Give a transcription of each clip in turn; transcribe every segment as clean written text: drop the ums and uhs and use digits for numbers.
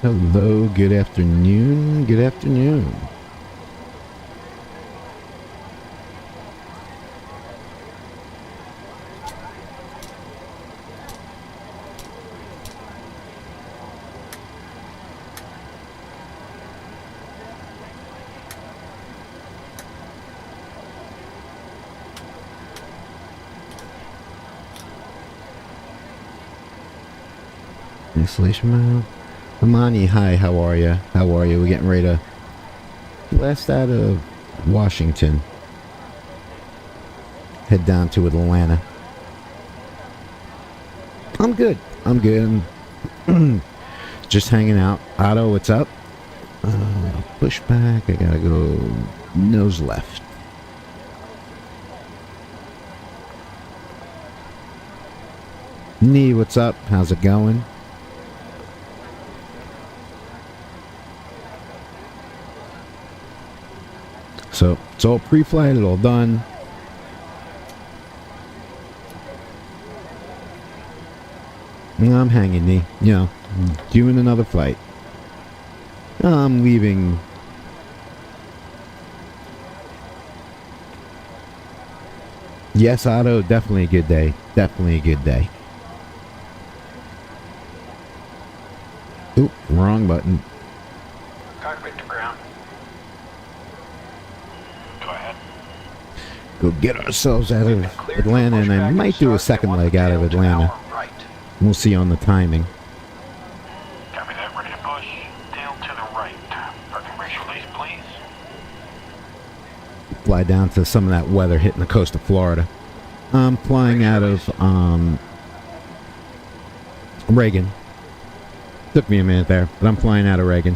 Hello, good afternoon, good afternoon. Installation map. Amani, hi, how are you? How are you? We're getting ready to blast out of Washington. Head down to Atlanta. I'm good. I'm good. Just hanging out. Otto, what's up? Push back. I gotta go nose left. Nee, what's up? How's it going? So it's all pre-flight, it's all done. I'm hanging, Nee. You know, doing another flight. I'm leaving. Yes, Otto, definitely a good day. Definitely a good day. Oop, wrong button. Cockpit to ground. Go ahead. Go get ourselves out of Atlanta, and I might do a second leg out of Atlanta. Right. We'll see on the timing. Copy that. Ready to push. Tail to the right. Parking brakes release, please. Fly down to some of that weather hitting the coast of Florida. I'm flying out of Reagan. Took me a minute there, but I'm flying out of Reagan.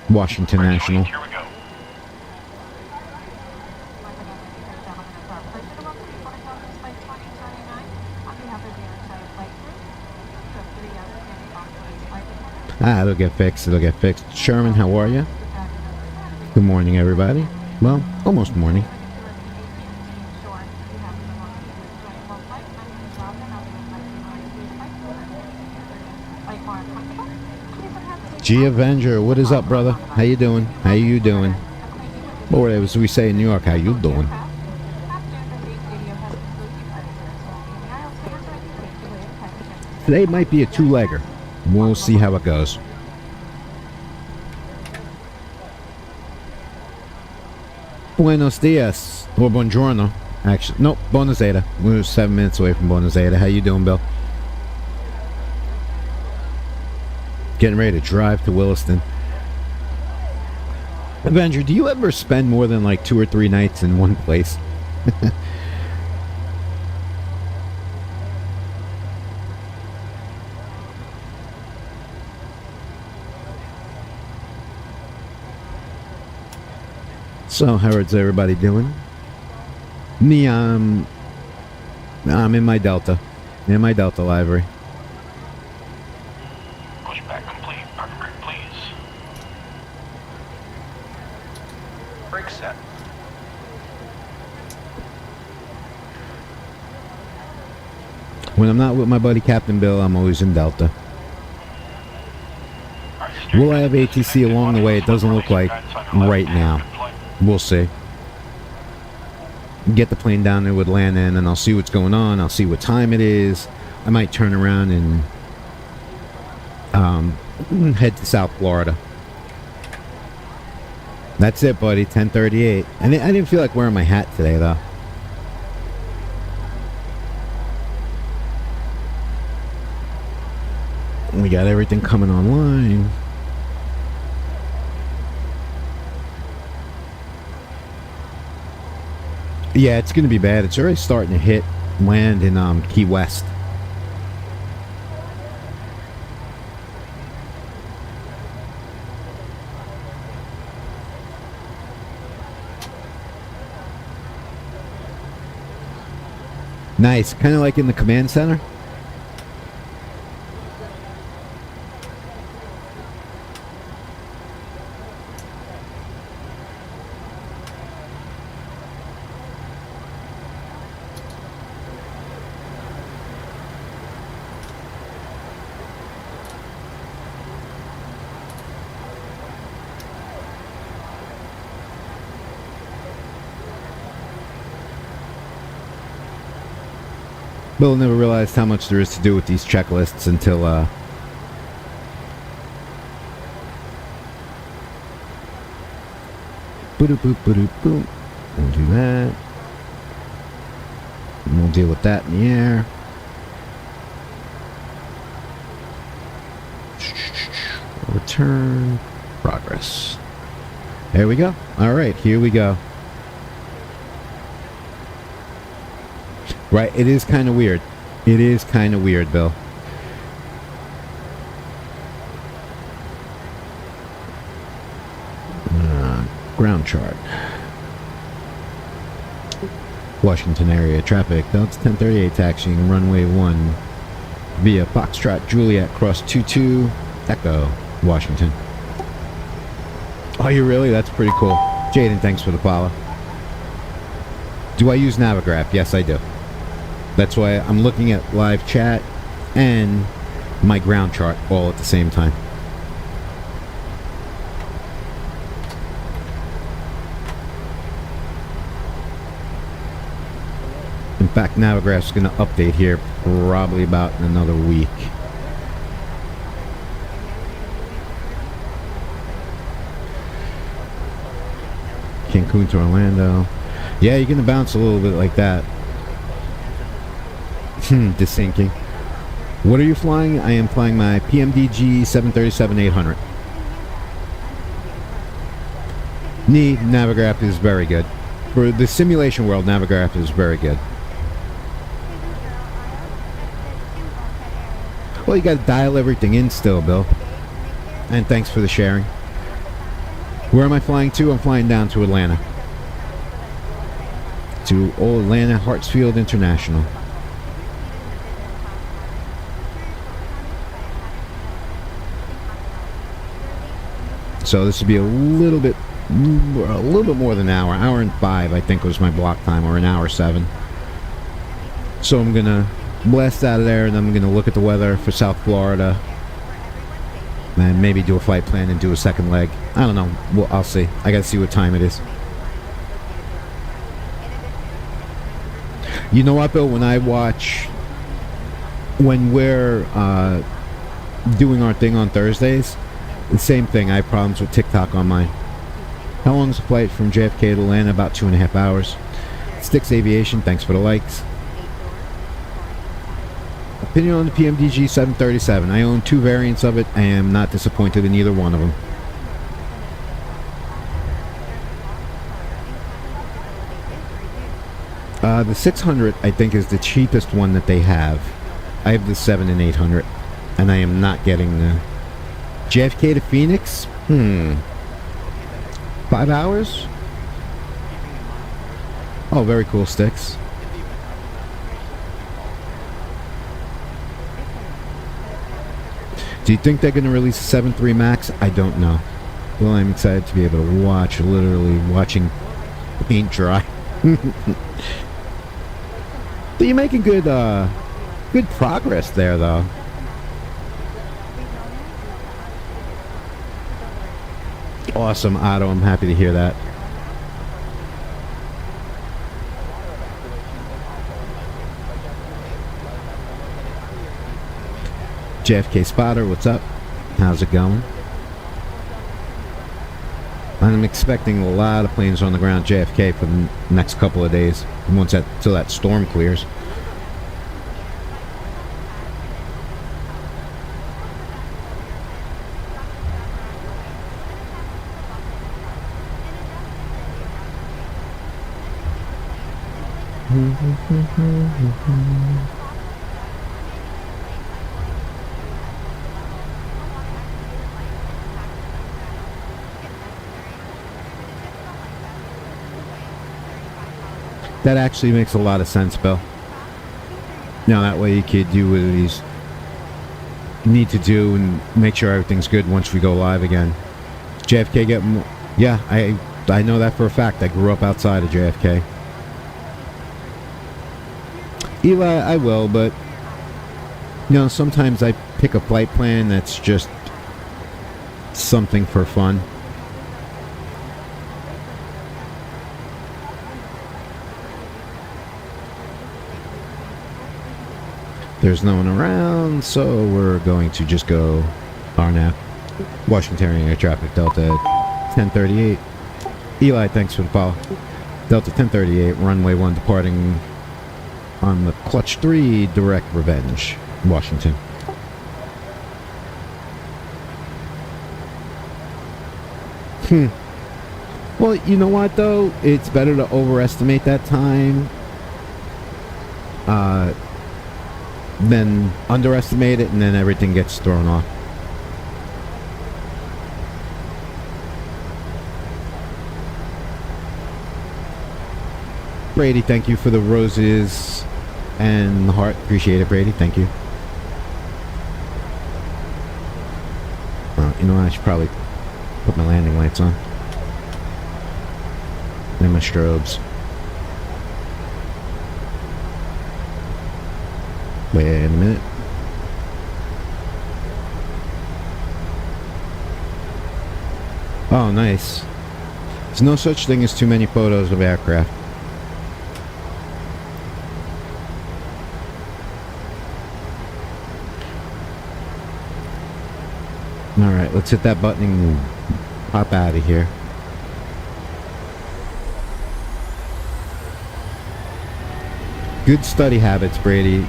Washington National. Here we go. It'll get fixed. It'll get fixed. Sherman, how are you? Good morning, everybody. Well, almost morning. G Avenger, what is up, brother? How you doing? How you doing? Or as we say in New York, how you doing? Today might be a two-legger. We'll see how it goes. Buenos dias, or buongiorno. Actually, nope, Buonasera. We're 7 minutes away from Buonasera. How you doing, Bill? Getting ready to drive to Williston. Avenger, do you ever spend more than like 2 or 3 nights in one place? So, how's everybody doing? Me, I'm in my Delta. In my Delta library. Pushback complete. Parking brake, please. Brake set. When I'm not with my buddy Captain Bill, I'm always in Delta. Will I have ATC along the way? It doesn't look like right now. We'll see. Get the plane down there with Atlanta, and then I'll see what's going on. I'll see what time it is. I might turn around and head to South Florida. That's it, buddy. 10:38. I didn't feel like wearing my hat today, though. We got everything coming online. Yeah, it's going to be bad. It's already starting to hit land in Key West. Nice. Kind of like in the command center. Bill never realized how much there is to do with these checklists until, boop. We'll do that. And we'll deal with that in the air. Return. Progress. There we go. Alright, here we go. Right, it is kind of weird. It is kind of weird, Bill. Ground chart. Washington area traffic. Delta 1038 taxiing runway 1 via Foxtrot Juliet cross 22 Echo, Washington. Oh, you really? That's pretty cool. Jaden, thanks for the follow. Do I use Navigraph? Yes, I do. That's why I'm looking at live chat and my ground chart all at the same time. In fact, Navigraph's going to update here probably about in another week. Cancun to Orlando. Yeah, you're going to bounce a little bit like that. Desyncing. What are you flying? I am flying my PMDG 737-800. Navigraph is very good. For the simulation world, Navigraph is very good. Well, you got to dial everything in still, Bill. And thanks for the sharing. Where am I flying to? I'm flying down to Atlanta. To Old Atlanta Hartsfield International. So this would be a little bit more than an hour. Hour and 5, I think, was my block time, or an hour 7. So I'm gonna blast out of there, and I'm gonna look at the weather for South Florida, and maybe do a flight plan and do a second leg. I don't know. Well, I'll see. I gotta see what time it is. You know what, Bill? When we're doing our thing on Thursdays, the same thing. I have problems with TikTok on mine. How long is the flight from JFK to Atlanta? About 2.5 hours. Sticks Aviation, thanks for the likes. Opinion on the PMDG 737. I own 2 variants of it. I am not disappointed in either one of them. The 600, I think, is the cheapest one that they have. I have the 7 and 800, and I am not getting the JFK to Phoenix. 5 hours? Oh, very cool, Sticks. Do you think they're going to release a 7.3 Max? I don't know. Well, I'm excited to be able to watch, literally watching paint dry. But you're making good progress there, though. Awesome, Otto. I'm happy to hear that. JFK Spotter, what's up? How's it going? I'm expecting a lot of planes on the ground JFK for the next couple of days, till that storm clears. That actually makes a lot of sense, Bill. Now that way you could do what these need to do and make sure everything's good once we go live again. JFK get more. Yeah, I know that for a fact. I grew up outside of JFK. Eli, I will, but sometimes I pick a flight plan that's just something for fun. There's no one around, so we're going to just go RNAV. Washington area traffic, Delta 1038. Eli, thanks for the follow. Delta 1038, runway 1 departing on the Clutch 3, direct Revenge, Washington. Well, you know what, though? It's better to overestimate that time than underestimate it, and then everything gets thrown off. Brady, thank you for the roses and the heart. Appreciate it, Brady. Thank you. You know, I should probably put my landing lights on. And my strobes. Wait a minute. Oh, nice. There's no such thing as too many photos of aircraft. Alright, let's hit that button and pop out of here. Good study habits, Brady.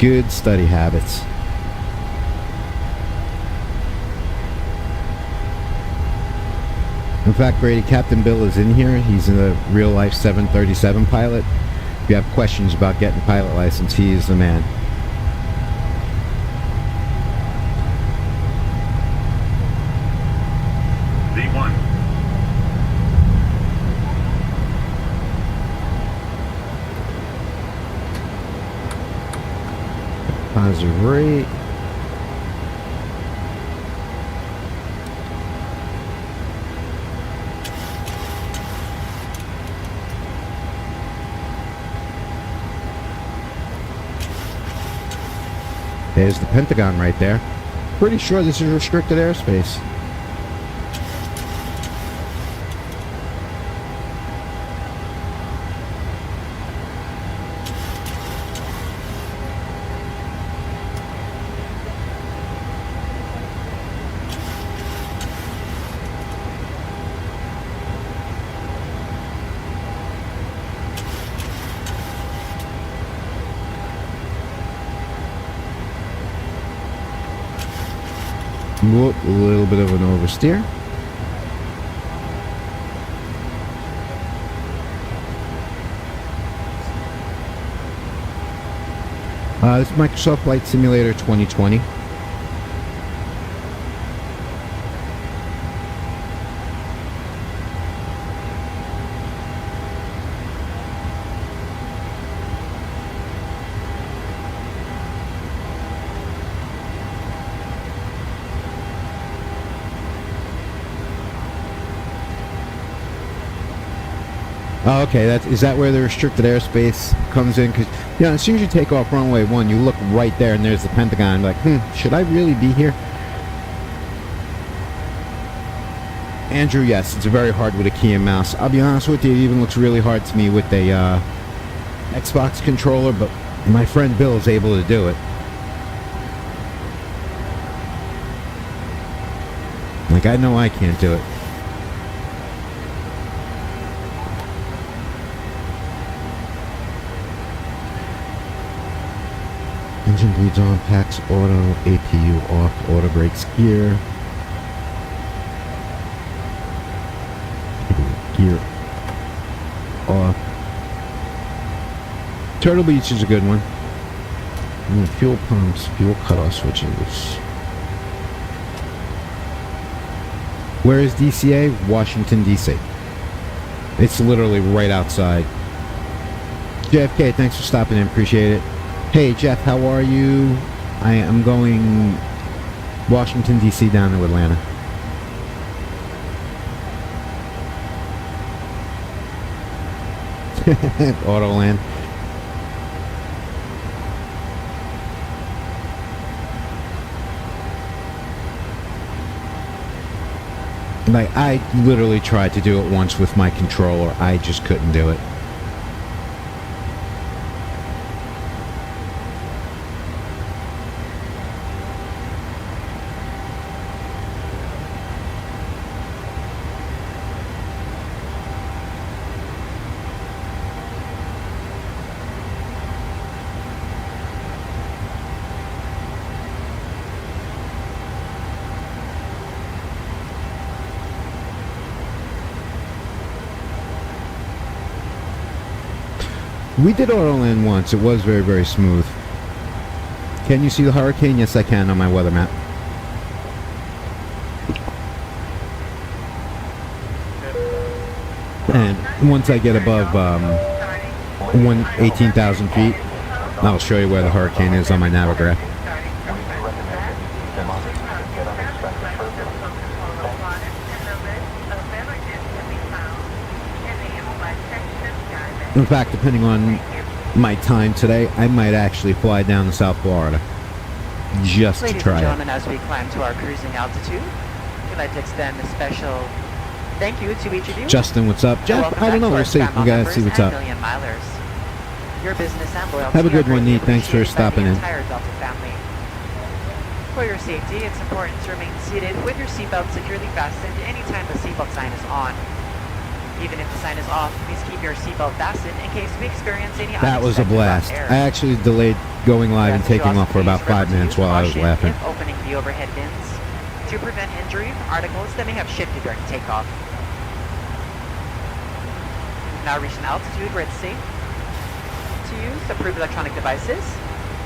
Good study habits. In fact, Brady, Captain Bill is in here. He's a real-life 737 pilot. If you have questions about getting pilot license, he is the man. V1. Positive rate. There's the Pentagon right there. Pretty sure this is restricted airspace. Whoop, a little bit of an oversteer. This is Microsoft Flight Simulator 2020. Oh, okay. Is that where the restricted airspace comes in? Because, you know, as soon as you take off runway 1, you look right there and there's the Pentagon. Like, should I really be here? Andrew, yes, it's very hard with a key and mouse. I'll be honest with you, it even looks really hard to me with a Xbox controller, but my friend Bill is able to do it. Like, I know I can't do it. Engine bleeds on, packs auto, APU off, auto brakes gear. Gear off. Turtle Beach is a good one. Fuel pumps, fuel cutoff switches. Where is DCA? Washington, D.C. It's literally right outside. JFK, thanks for stopping in. Appreciate it. Hey, Jeff, how are you? I am going Washington, D.C. down to Atlanta. Autoland. Like, I literally tried to do it once with my controller. I just couldn't do it. We did Autoland once. It was very, very smooth. Can you see the hurricane? Yes, I can on my weather map. And once I get above 18,000 feet, I'll show you where the hurricane is on my navigograph. In fact, depending on my time today, I might actually fly down to South Florida just to try Ladies it. and gentlemen, as we climb to our cruising altitude, we'd like to extend a special thank you to each of you. Justin, what's up? Jeff, I don't know. We'll see. We gotta see what's up. Million milers. Your business and loyalty Have a good are one, greatly Neat. Thanks for appreciated by stopping the in. entire Delta family. For your safety, it's important to remain seated with your seatbelt securely fastened anytime the seatbelt sign is on. Even if the sign is off, please keep your seatbelt fastened in case we experience any That was a unexpected blast. rough air. I actually delayed going live and We ask that you taking also off for about please 5 remember to minutes use while I was caution laughing. if opening the overhead bins to prevent injury from articles that may have shifted during takeoff. We've now reached an altitude where it's safe to use approved electronic devices,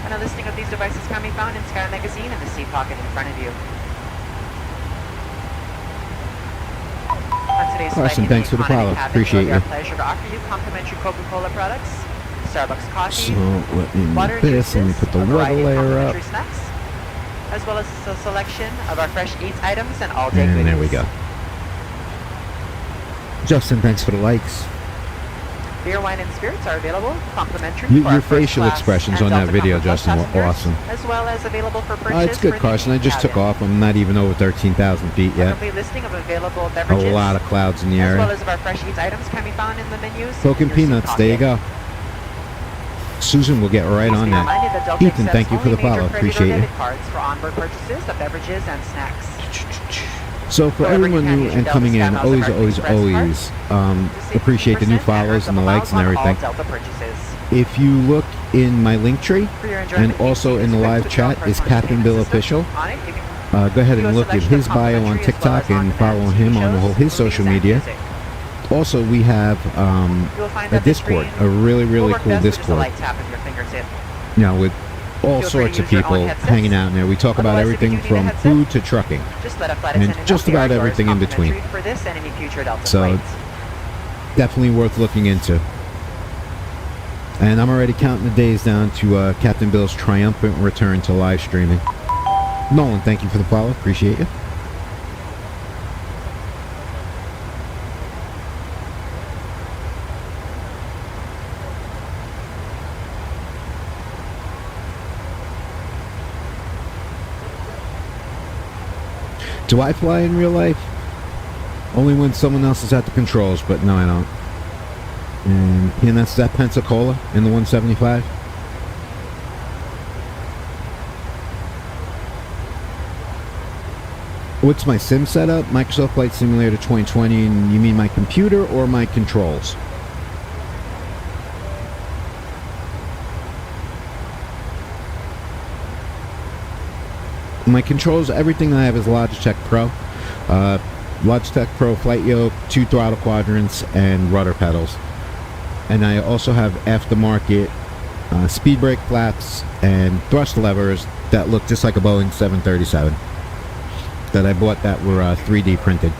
and a listing of these devices can be found in Sky Magazine in the seat pocket in front of you. On today's Carson, flight in thanks the for the economy follow. cabin, Appreciate it will be our you. pleasure to offer you complimentary Coca-Cola products, Starbucks coffee, So let me water make this. Let me juices, put the a weather variety of layer up. complimentary snacks, as well as a selection of our fresh eats items and all-day goodies. And there we go. Justin, thanks for the likes. Beer, wine, and spirits are available, complimentary. Your for our facial first class expressions and on that Delta video, Comfort Plus Justin, were passengers, awesome. As well as available for purchase. It's good, for the Carson. I just took cabin. off. I'm not even over 13,000 feet A yet. complete listing of available A beverages, lot of clouds in the as well area. as of our fresh eats items, can be found in the menus. Coke and in your seat peanuts. There you pocket. go. Susan will get right Please on be that. reminded that Delta Ethan, accepts thank you for only the follow. major credit or Appreciate you. debit cards for onboard purchases of beverages and snacks. So for However, everyone you can new use your and Delta coming in, Sky Miles always, American always, Express always To save appreciate the new 50% follows and the likes and on all everything. Delta purchases. If you look in my link tree, For your enjoyment, and also in the live chat is Captain Bill Official. On it, you can Go ahead view and a look at selection his of bio on complimentary as well TikTok as and on-demand follow TV him on shows, all his movies, social and media. music. Also, we have You will find a that the Discord, screen a really, will really work cool best with just a Discord. light tap of your fingertip. With all Feel free to sorts of use your own people headsets. hanging out in there. We talk about Otherwise, if you everything do need a from headset, food to trucking. Just let a flight And attendant just know the about air door is everything in between. complimentary for this and any future Delta So flights. definitely worth looking into. And I'm already counting the days down to Captain Bill's triumphant return to live streaming. Nolan, thank you for the follow. Appreciate you. Do I fly in real life? Only when someone else is at the controls, but no, I don't. And that's that Pensacola in the 175. What's my sim setup? Microsoft Flight Simulator 2020. And you mean my computer or my controls? My controls, everything that I have is Logitech Pro. Logitech Pro flight yoke, 2 throttle quadrants, and rudder pedals. And I also have aftermarket speed brake flaps and thrust levers that look just like a Boeing 737 that I bought that were 3D printed.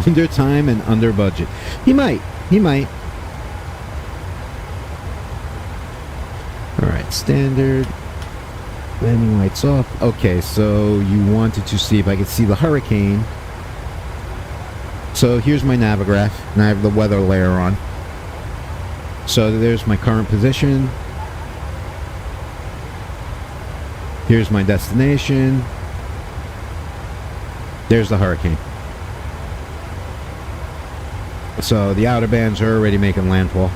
Under time and under budget. He might. Alright, standard. Landing lights off. Okay, so you wanted to see if I could see the hurricane. So here's my navigograph, and I have the weather layer on. So there's my current position. Here's my destination. There's the hurricane. So the outer bands are already making landfall.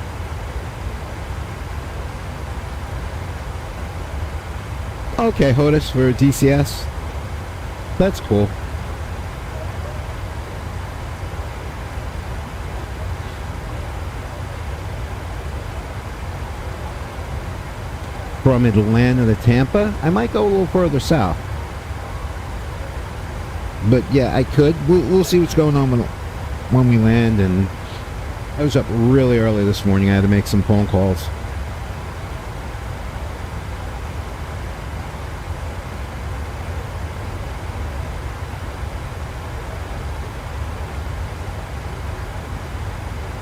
Okay, HOTUS for DCS. That's cool. from Atlanta to Tampa, I might go a little further south. But yeah, I could. We'll see what's going on when we land. And I was up really early this morning. I had to make some phone calls.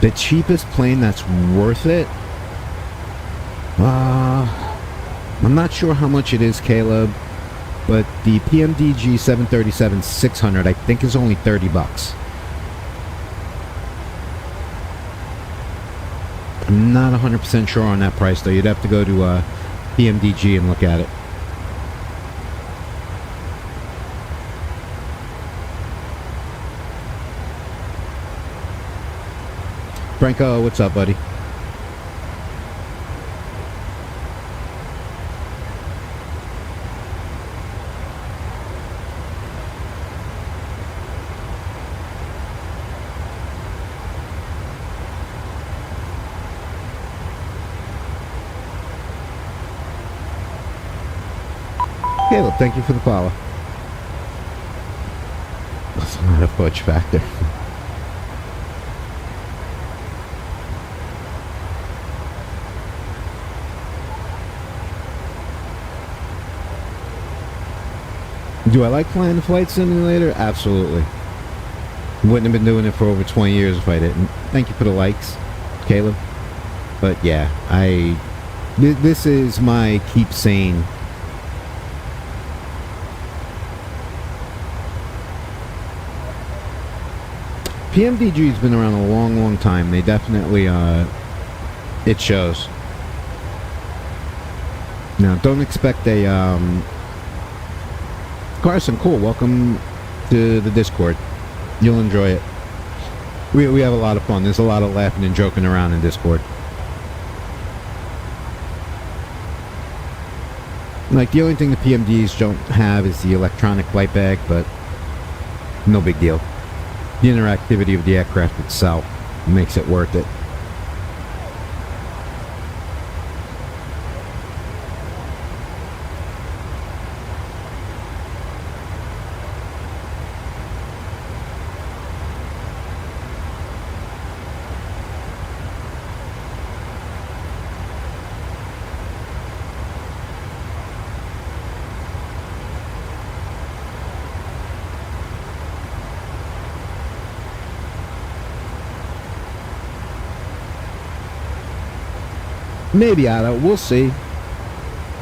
The cheapest plane that's worth it? I'm not sure how much it is, Caleb, but the PMDG 737-600 I think is only $30. I'm not 100% sure on that price, though. You'd have to go to PMDG and look at it. Franco, what's up, buddy? Caleb, thank you for the follow. That's not a fudge factor. Do I like flying the flight simulator? Absolutely. Wouldn't have been doing it for over 20 years if I didn't. Thank you for the likes, Caleb. But yeah, this is my keep sane. PMDG's been around a long time. They definitely, it shows. Now, don't expect a, Carson, cool. Welcome to the Discord. You'll enjoy it. We have a lot of fun. There's a lot of laughing and joking around in Discord. Like, the only thing the PMDs don't have is the electronic flight bag, but no big deal. The interactivity of the aircraft itself makes it worth it. Maybe Otto. We'll see.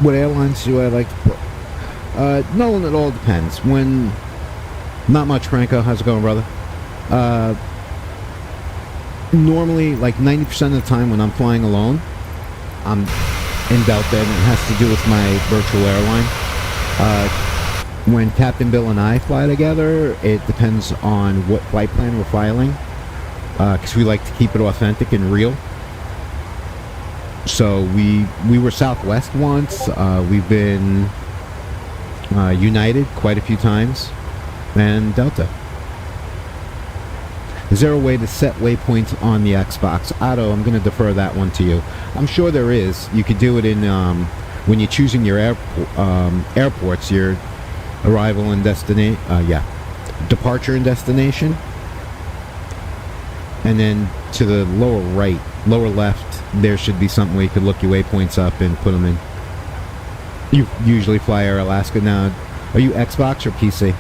What airlines do I like to put? Nolan, it all depends. When... Not much, Franco. How's it going, brother? Normally, like 90% of the time when I'm flying alone, I'm in Delta, and it has to do with my virtual airline. When Captain Bill and I fly together, it depends on what flight plan we're filing, because we like to keep it authentic and real. So we were Southwest once. We've been United quite a few times, and Delta. Is there a way to set waypoints on the Xbox? Otto, I'm going to defer that one to you. I'm sure there is. You could do it in when you're choosing your airports, your arrival and destination. Departure and destination. And then to the lower right, lower left, there should be something where you could look your waypoints up and put them in. You usually fly Air Alaska now. Are you Xbox or PC?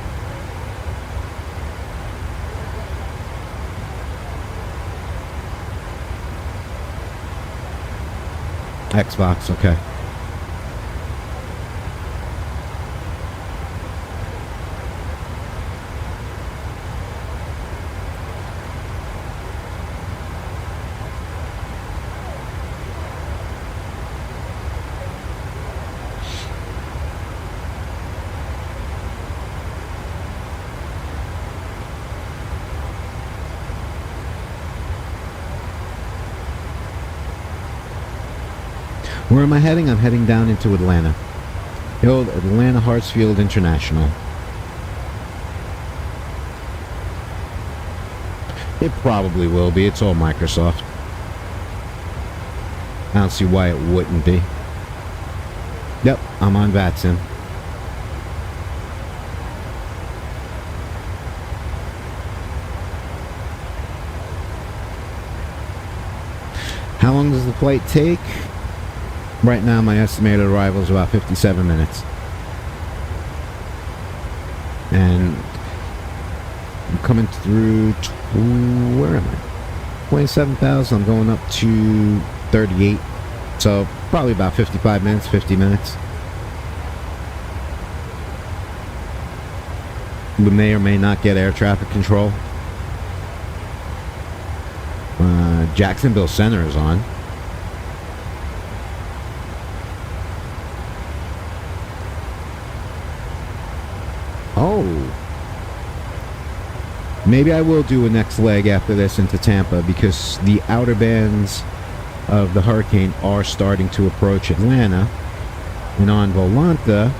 Xbox, okay. Where am I heading? I'm heading down into Atlanta. The old Atlanta Hartsfield International. It probably will be. It's all Microsoft. I don't see why it wouldn't be. Yep, I'm on VATSIM. How long does the flight take? Right now, my estimated arrival is about 57 minutes. And I'm coming through, where am I? 27,000, I'm going up to 38. So probably about 55 minutes, 50 minutes. We may or may not get air traffic control. Jacksonville Center is on. Oh. Maybe I will do a next leg after this into Tampa because the outer bands of the hurricane are starting to approach Atlanta. And on Volanta,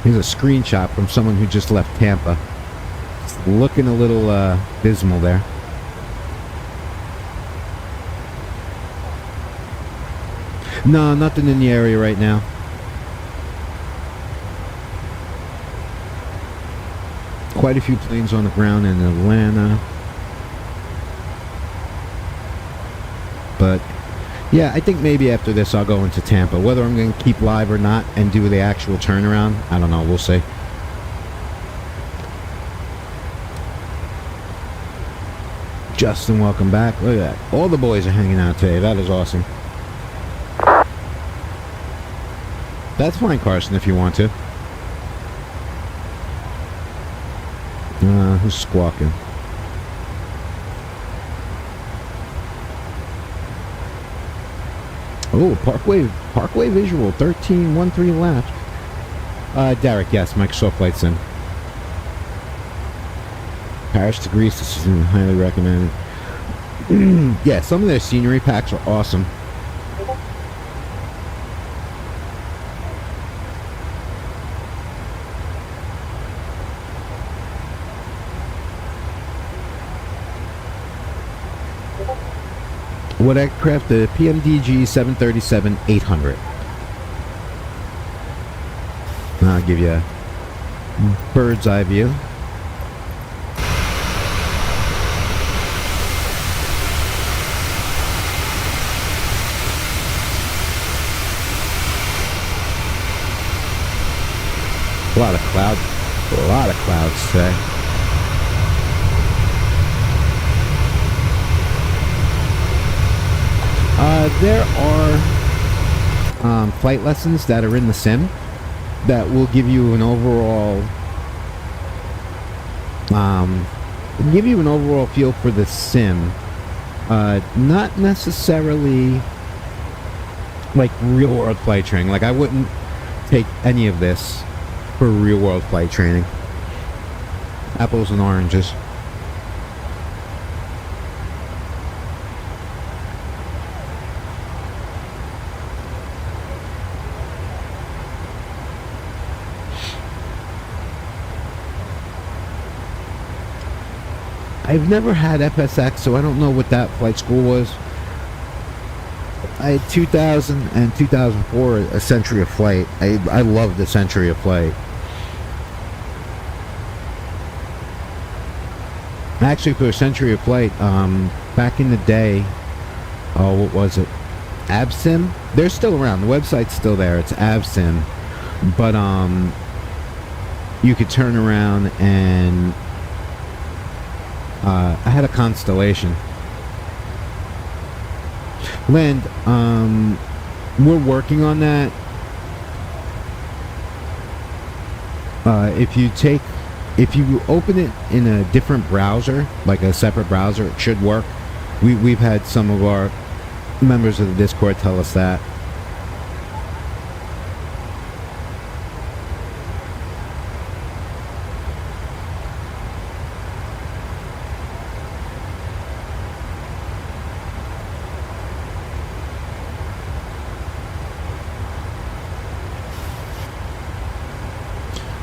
here's a screenshot from someone who just left Tampa. It's looking a little dismal there. No, nothing in the area right now. Quite a few planes on the ground in Atlanta. But yeah, I think maybe after this I'll go into Tampa. Whether I'm going to keep live or not and do the actual turnaround, I don't know. We'll see. Justin, welcome back. Look at that. All the boys are hanging out today. That is awesome. That's fine, Carson, if you want to. Who's squawking? Oh, Parkway visual, 1313 left. Derek, yes, Microsoft Flight Sim. Paris to Greece, this is highly recommended. Yeah, some of their scenery packs are awesome. What aircraft? The PMDG 737-800. I'll give you a bird's eye view. A lot of clouds today. There are flight lessons that are in the sim that will give you an overall feel for the sim. Not necessarily like real world flight training. Like I wouldn't take any of this for real world flight training. Apples and oranges. I've never had FSX, so I don't know what that flight school was. I had 2000 and 2004, a Century of Flight. I love the Century of Flight. Actually, for a Century of Flight, back in the day, what was it? Absim? They're still around. The website's still there. It's Absim. But, you could turn around and I had a Constellation. Land, we're working on that. If you open it in a different browser, like a separate browser, it should work. We've had some of our members of the Discord tell us that.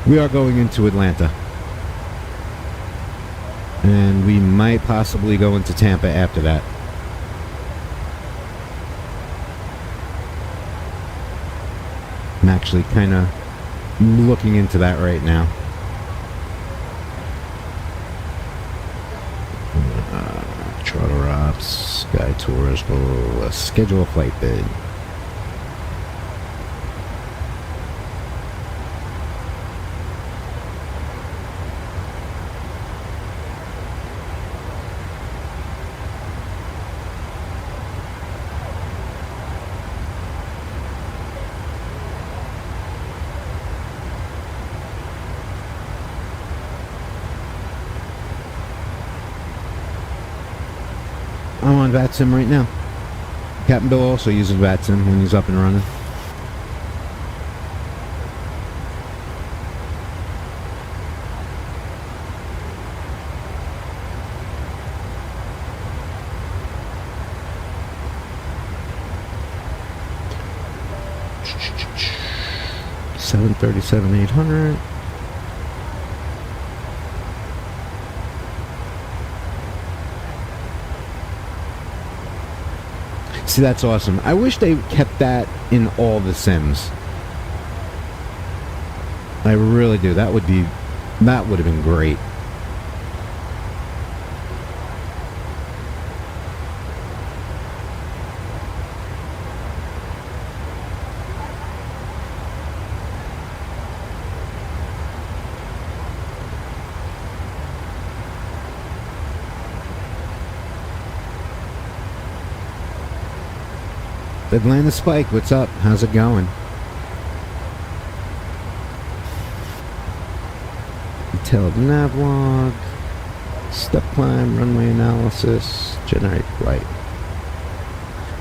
We are going into Atlanta. And we might possibly go into Tampa after that. actually kind of looking into that right now. Charter ops, Sky Tours, blah, blah, blah. Schedule a flight bid. I'm on VATSIM right now. Captain Bill also uses VATSIM when he's up and running. $737,800. See, that's awesome. I wish they kept that in all the Sims. I really do. That would have been great. Atlanta Spike, what's up? How's it going? Detailed nav log, step climb, runway analysis, generate flight.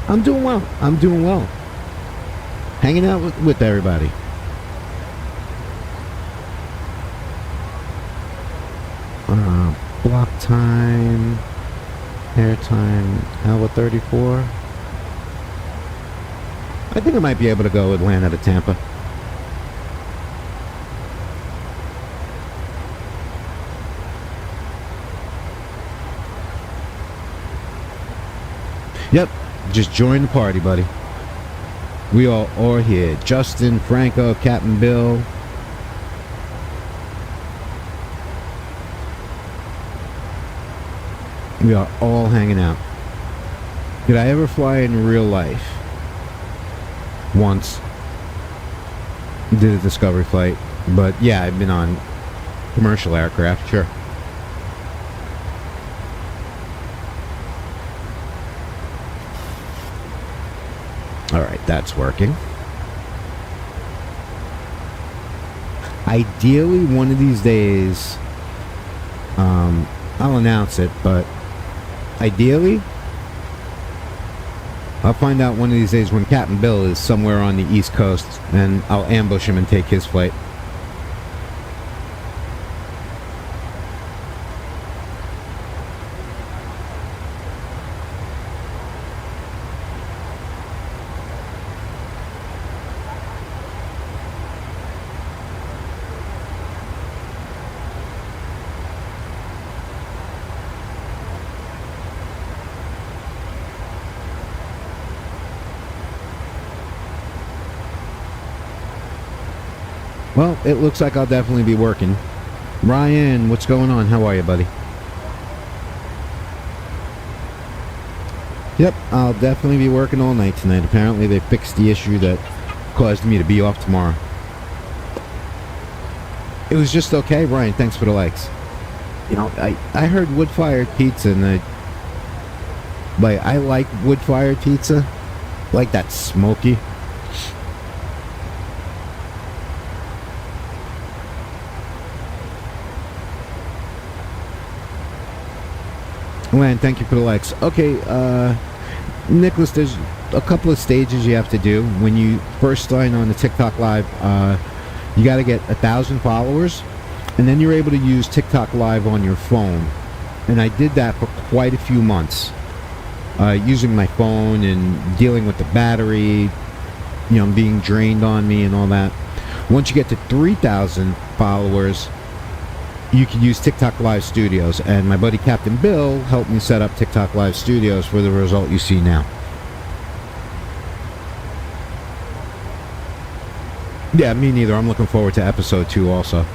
I'm doing well. I'm doing well. Hanging out with everybody. Block time, airtime, hour 34. I think I might be able to go Atlanta to Tampa. Yep, just join the party, buddy. We all are here. Justin, Franco, Captain Bill. We are all hanging out. Did I ever fly in real life? Once. Did a discovery flight. But yeah, I've been on commercial aircraft, sure. Alright, that's working. Ideally, one of these days, I'll announce it, but ideally, I'll find out one of these days when Captain Bill is somewhere on the East Coast, and I'll ambush him and take his flight. Well, it looks like I'll definitely be working. Ryan, what's going on? How are you, buddy? Yep, I'll definitely be working all night tonight. Apparently they fixed the issue that caused me to be off tomorrow. It was just okay. Ryan, thanks for the likes. You know, I heard wood-fired pizza, and I like wood-fired pizza. I like that smoky. Lan, thank you for the likes. Okay, Nicholas, there's a couple of stages you have to do. When you first sign on the TikTok Live, you got to get 1,000 followers, and then you're able to use TikTok Live on your phone. And I did that for quite a few months, using my phone and dealing with the battery, you know, being drained on me and all that. Once you get to 3,000 followers, you can use TikTok Live Studios, and my buddy Captain Bill helped me set up TikTok Live Studios for the result you see now. Yeah, me neither. I'm looking forward to episode 2 also.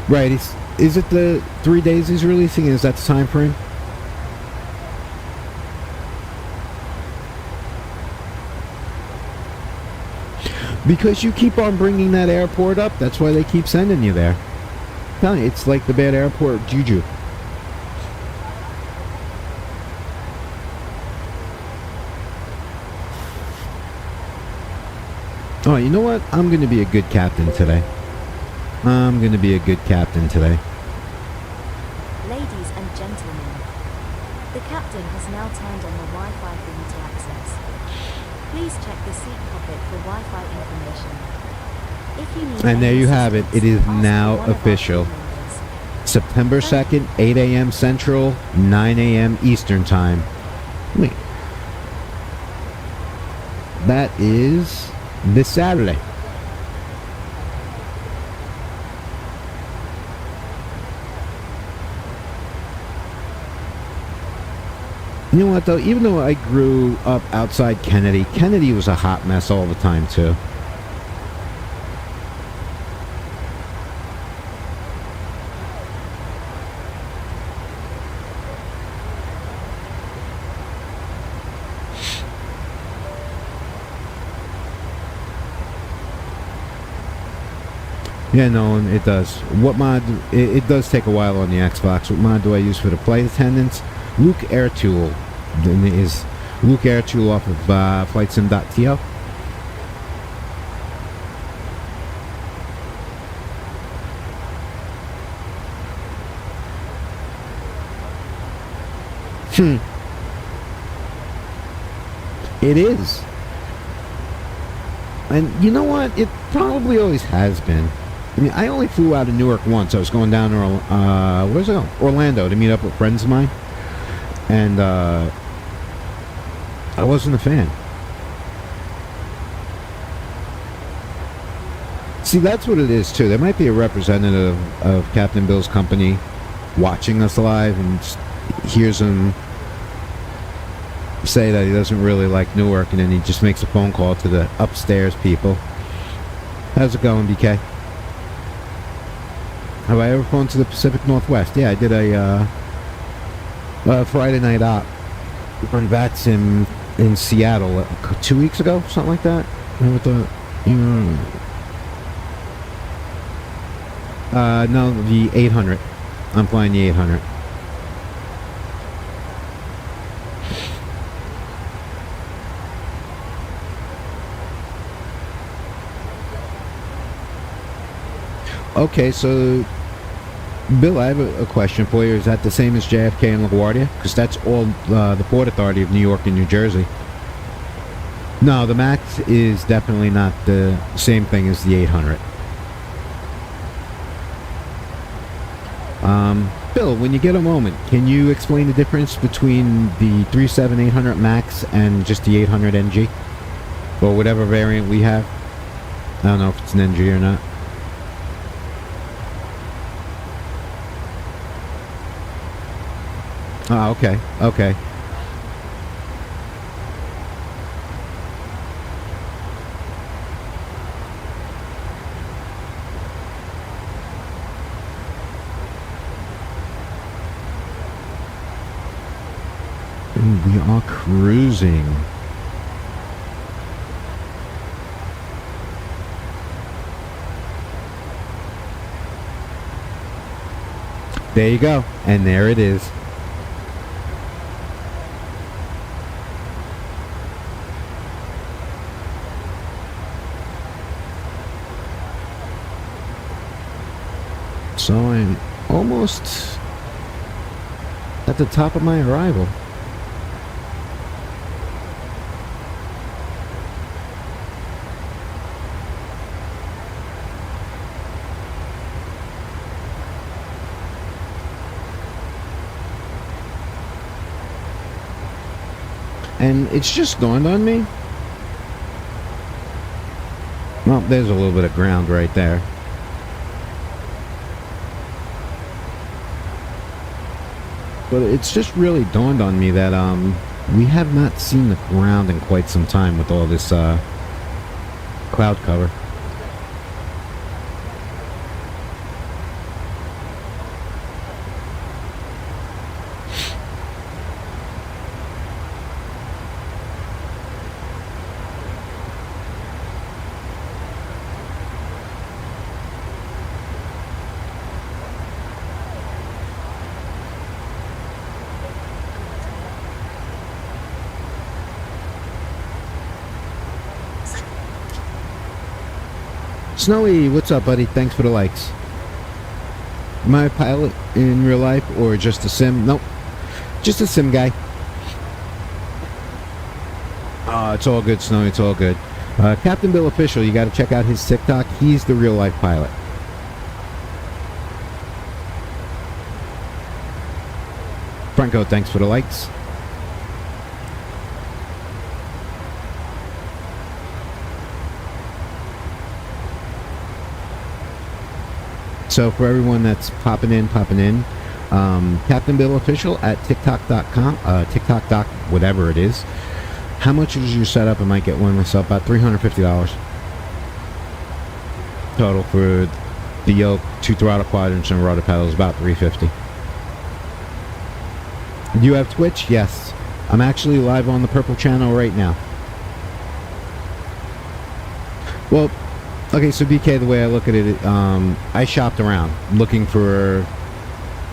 Right, is it the 3 days he's releasing? Is that the time frame? Because you keep on bringing that airport up, that's why they keep sending you there. No, it's like the bad airport juju. Oh, you know what? I'm going to be a good captain today. I'm going to be a good captain today. Ladies and gentlemen, the captain has now turned on the Wi-Fi for you to access. Please check the seat pocket for Wi-Fi information. If you need And there any you have it. It is assistance, ask now for one of our official. team members. September 2nd, 8 a.m. Central, 9 a.m. Eastern Time. Wait. That is this Saturday. You know what, though? Even though I grew up outside Kennedy, Kennedy was a hot mess all the time, too. Yeah, no, it does. What mod? It does take a while on the Xbox. What mod do I use for the flight attendants? Luke Airtool. Then is Luke Airtool off of FlightSim.to. It is. And you know what? It probably always has been. I mean, I only flew out of Newark once. I was going down to where's it going? Orlando to meet up with friends of mine, and I wasn't a fan. See, that's what it is too. There might be a representative of Captain Bill's company watching us live and hears him say that he doesn't really like Newark, and then he just makes a phone call to the upstairs people. How's it going, BK? Have I ever flown to the Pacific Northwest? Yeah, I did a Friday night op on VATSIM in Seattle 2 weeks ago, something like that. No, the 800. I'm flying the 800. Okay, so Bill, I have a question for you. Is that the same as JFK and LaGuardia? Because that's all the Port Authority of New York and New Jersey. No, the MAX is definitely not the same thing as the 800. Bill, when you get a moment, can you explain the difference between the 37-800 MAX and just the 800 NG? Or whatever variant we have? I don't know if it's an NG or not. Oh, okay, okay. And we are cruising. There you go, and there it is. So I'm almost at the top of my arrival. And it's just dawned on me. Well, there's a little bit of ground right there. But it's just really dawned on me that we have not seen the ground in quite some time with all this cloud cover. Snowy, what's up, buddy? Thanks for the likes. Am I a pilot in real life or just a sim? Nope. Just a sim guy. It's all good, Snowy. It's all good. Captain Bill Official, you got to check out his TikTok. He's the real life pilot. Franco, thanks for the likes. So for everyone that's popping in, Captain Bill Official at TikTok.com, TikTok whatever it is. How much is your setup? I might get one myself. About $350 total for the yoke, 2 throttle quadrants, and rudder pedals. About $350. Do you have Twitch? Yes. I'm actually live on the Purple channel right now. Well, okay, so BK, the way I look at it, I shopped around looking for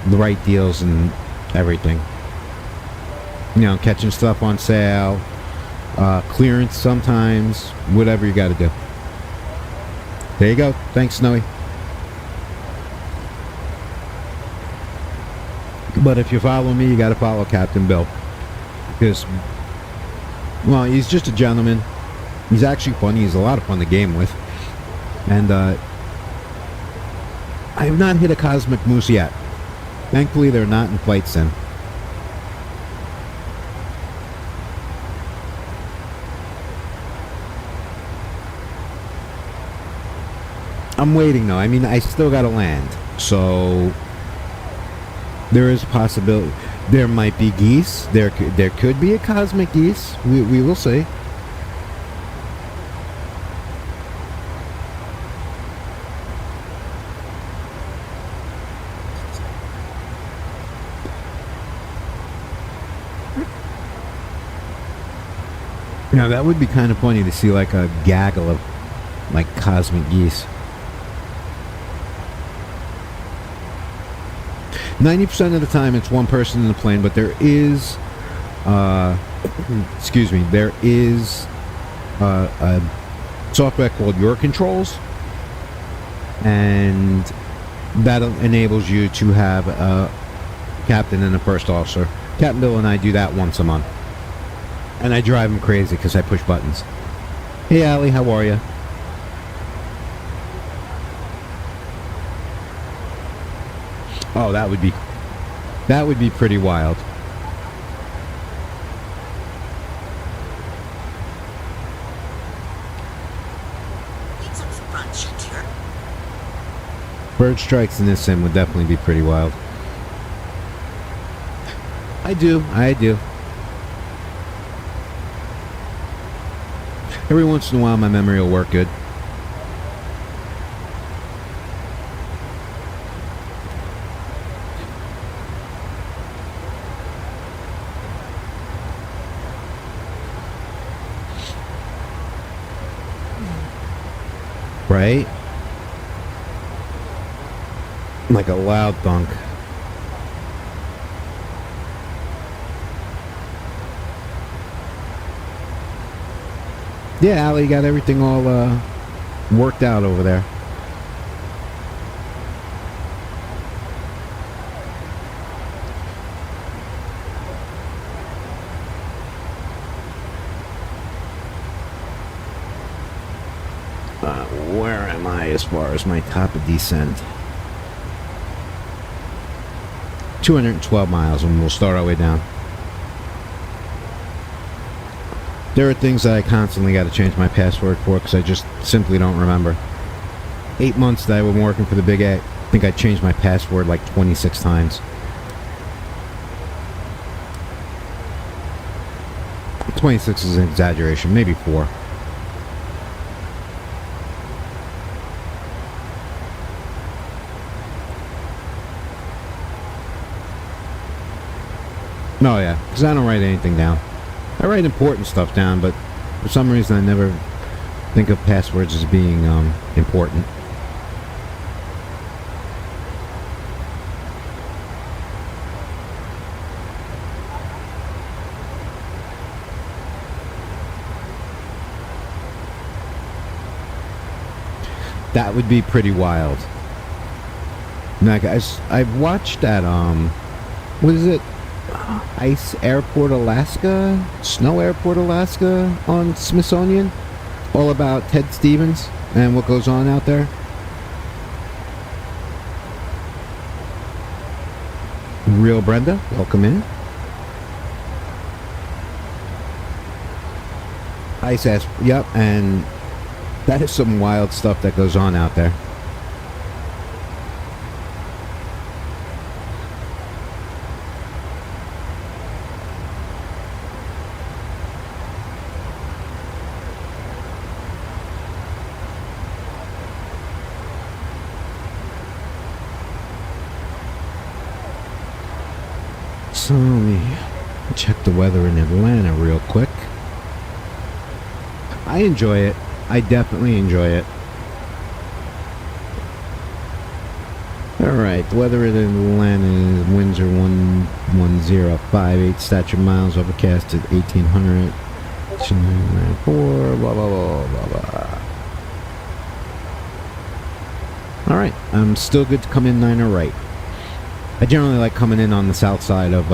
the right deals and everything. You know, catching stuff on sale, clearance sometimes, whatever you got to do. There you go. Thanks, Snowy. But if you follow me, you got to follow Captain Bill. Because, well, he's just a gentleman. He's actually funny. He's a lot of fun to game with. And I have not hit a Cosmic Moose yet. Thankfully, they're not in Flight Sim. I'm waiting, though. I mean, I still got to land. So there is a possibility. There might be geese. There could be a Cosmic Geese. We will see. Now that would be kind of funny to see like a gaggle of like cosmic geese. 90% of the time it's one person in the plane, but there is excuse me, there is a software called Your Controls, and that enables you to have a captain and a first officer. Captain Bill and I do that once a month. And I drive him crazy because I push buttons. Hey, Allie, how are you? Oh, that would be pretty wild. Bird strikes in this sim would definitely be pretty wild. I do. Every once in a while, my memory will work good. Right? Like a loud thunk. Yeah, Allie, got everything all worked out over there. Where am I as far as my top of descent? 212 miles, and we'll start our way down. There are things that I constantly got to change my password for because I just simply don't remember. 8 months that I've been working for the Big A, I think I changed my password like 26 times. 26 is an exaggeration, maybe 4. No, yeah, because I don't write anything down. I write important stuff down, but for some reason I never think of passwords as being important. That would be pretty wild. Now, guys, I've watched that, what is it? Ice Airport, Alaska? Snow Airport, Alaska on Smithsonian? All about Ted Stevens and what goes on out there. Real Brenda, welcome in. Ice ass, yep, and that is some wild stuff that goes on out there. So let me check the weather in Atlanta real quick. I enjoy it. I definitely enjoy it. Alright, the weather in Atlanta is winds are 11058, statute miles, overcast at 1800, 294, blah blah blah blah blah. Alright, I'm still good to come in 9 or right. I generally like coming in on the south side of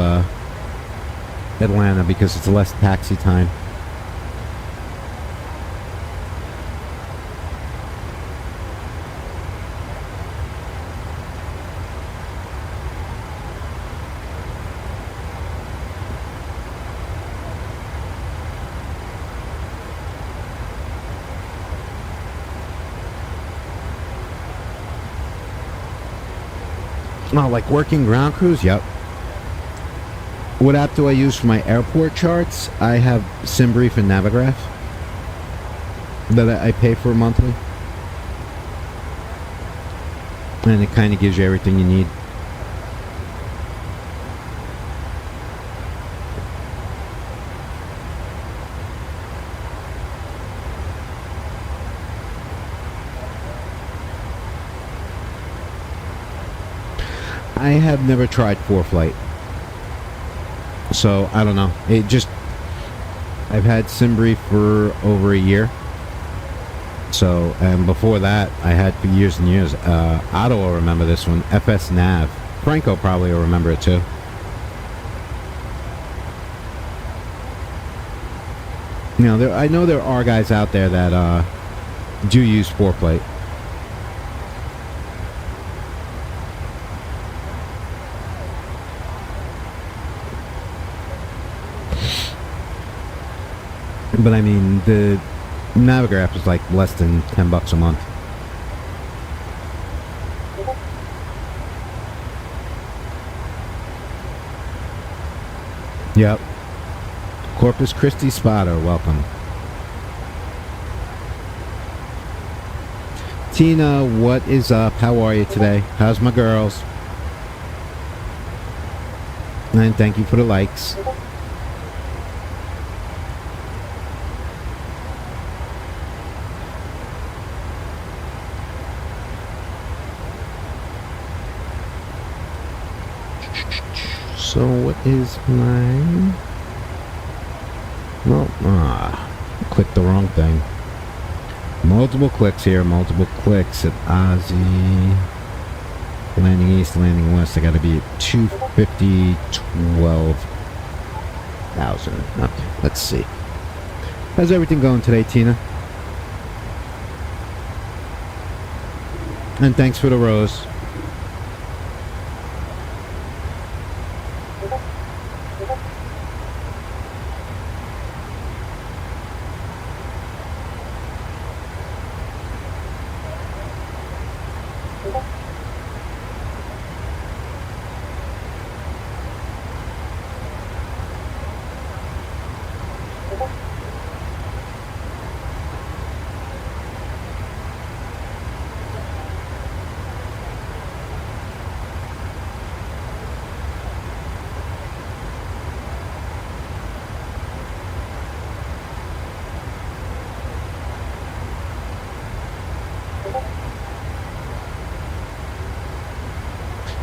Atlanta because it's less taxi time. Oh, like working ground crews? Yep. What app do I use for my airport charts? I have SimBrief and Navigraph that I pay for monthly. And it kind of gives you everything you need. I have never tried ForeFlight, so I don't know. I've had SimBrief for over a year. So, and before that, I had for years and years. Otto will remember this one, FS Nav. Franco probably will remember it too. You know, I know there are guys out there that do use ForeFlight. But I mean, the Navigraph is like less than $10 a month. Yep. Corpus Christi spotter, welcome. Tina, what is up? How are you today? How's my girls? And thank you for the likes. So what is mine? Well, clicked the wrong thing. Multiple clicks here, multiple clicks at Ozzy. Landing east, landing west. I gotta be at 250, 12,000. Okay, let's see. How's everything going today, Tina? And thanks for the rose.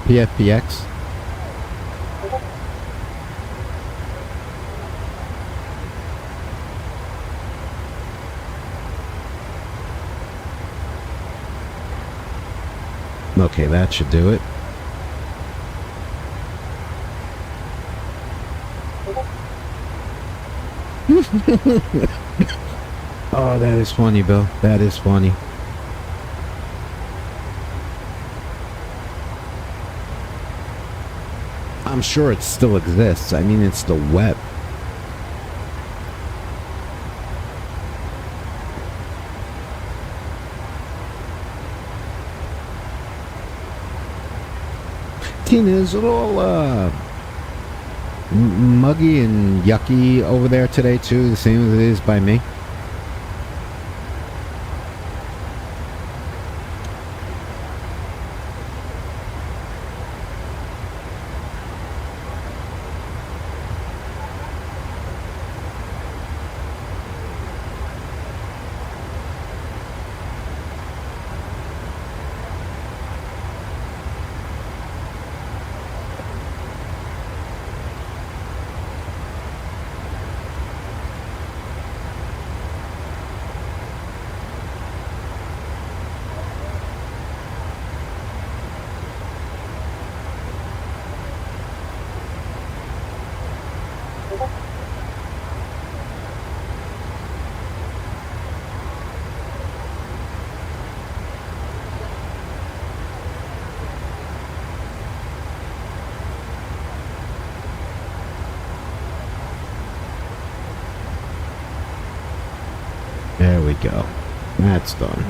PFPX. Okay, that should do it. Oh, that is funny, Bill. That is funny. I'm sure it still exists. I mean, it's the web. Tina, is it all muggy and yucky over there today too, the same as it is by me? There we go. That's done.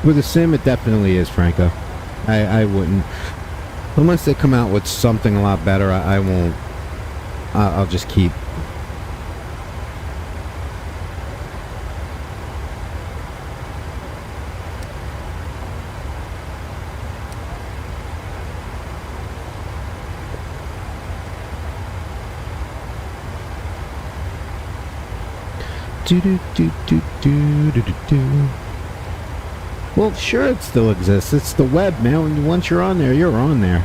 With a sim, it definitely is, Franco. I wouldn't. Unless they come out with something a lot better, I won't. I'll just keep. Do do do do do do do do. Well, sure, it still exists. It's the web, man. Once you're on there, you're on there.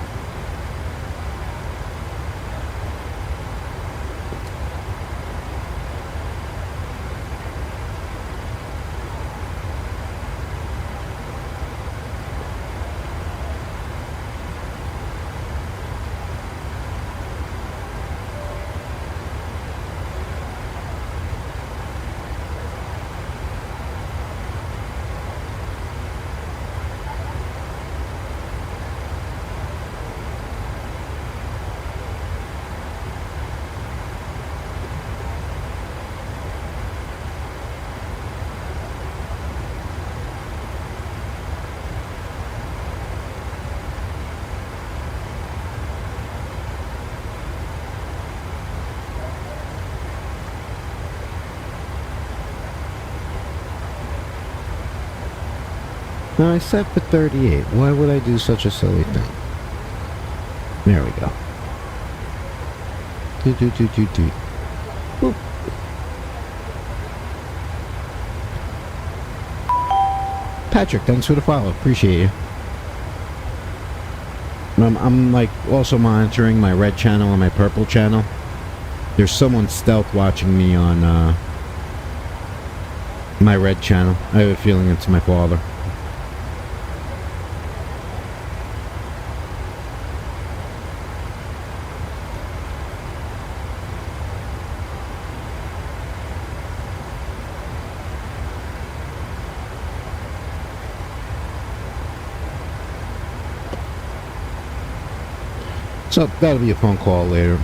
No, I set for 38. Why would I do such a silly thing? There we go. Do do do do do. Boop. Patrick, thanks for the follow. Appreciate you. I'm like also monitoring my red channel and my purple channel. There's someone stealth watching me on my red channel. I have a feeling it's my father. So that'll be a phone call later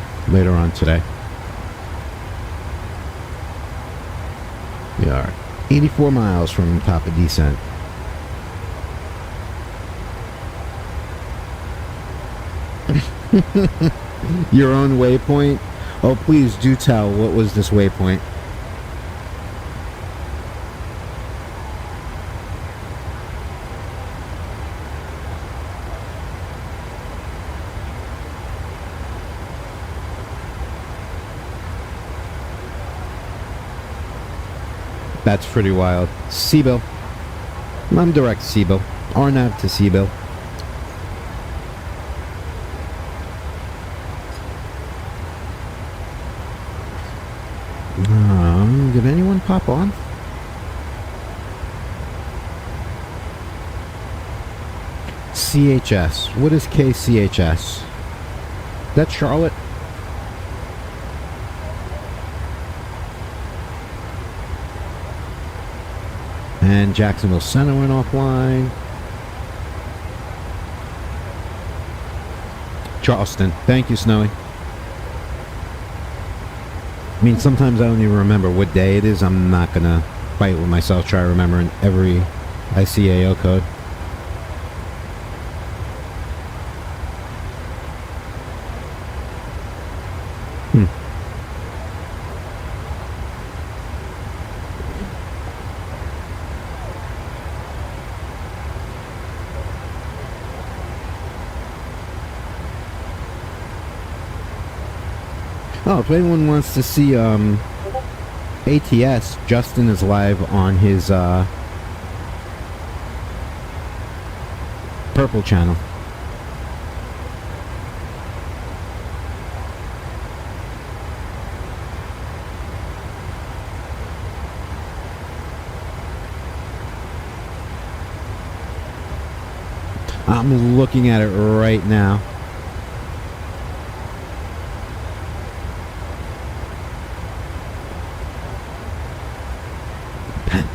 on today. We are 84 miles from top of descent. Your own waypoint? Oh, please do tell, what was this waypoint? That's pretty wild. Seabill. I'm direct Seabill. RNAV to Seabill. Did anyone pop on? CHS. What is KCHS? That's Charlotte? And Jacksonville Center went offline. Charleston. Thank you, Snowy. I mean, sometimes I don't even remember what day it is. I'm not going to fight with myself, try remembering every ICAO code. Oh, if anyone wants to see ATS, Justin is live on his purple channel. I'm looking at it right now.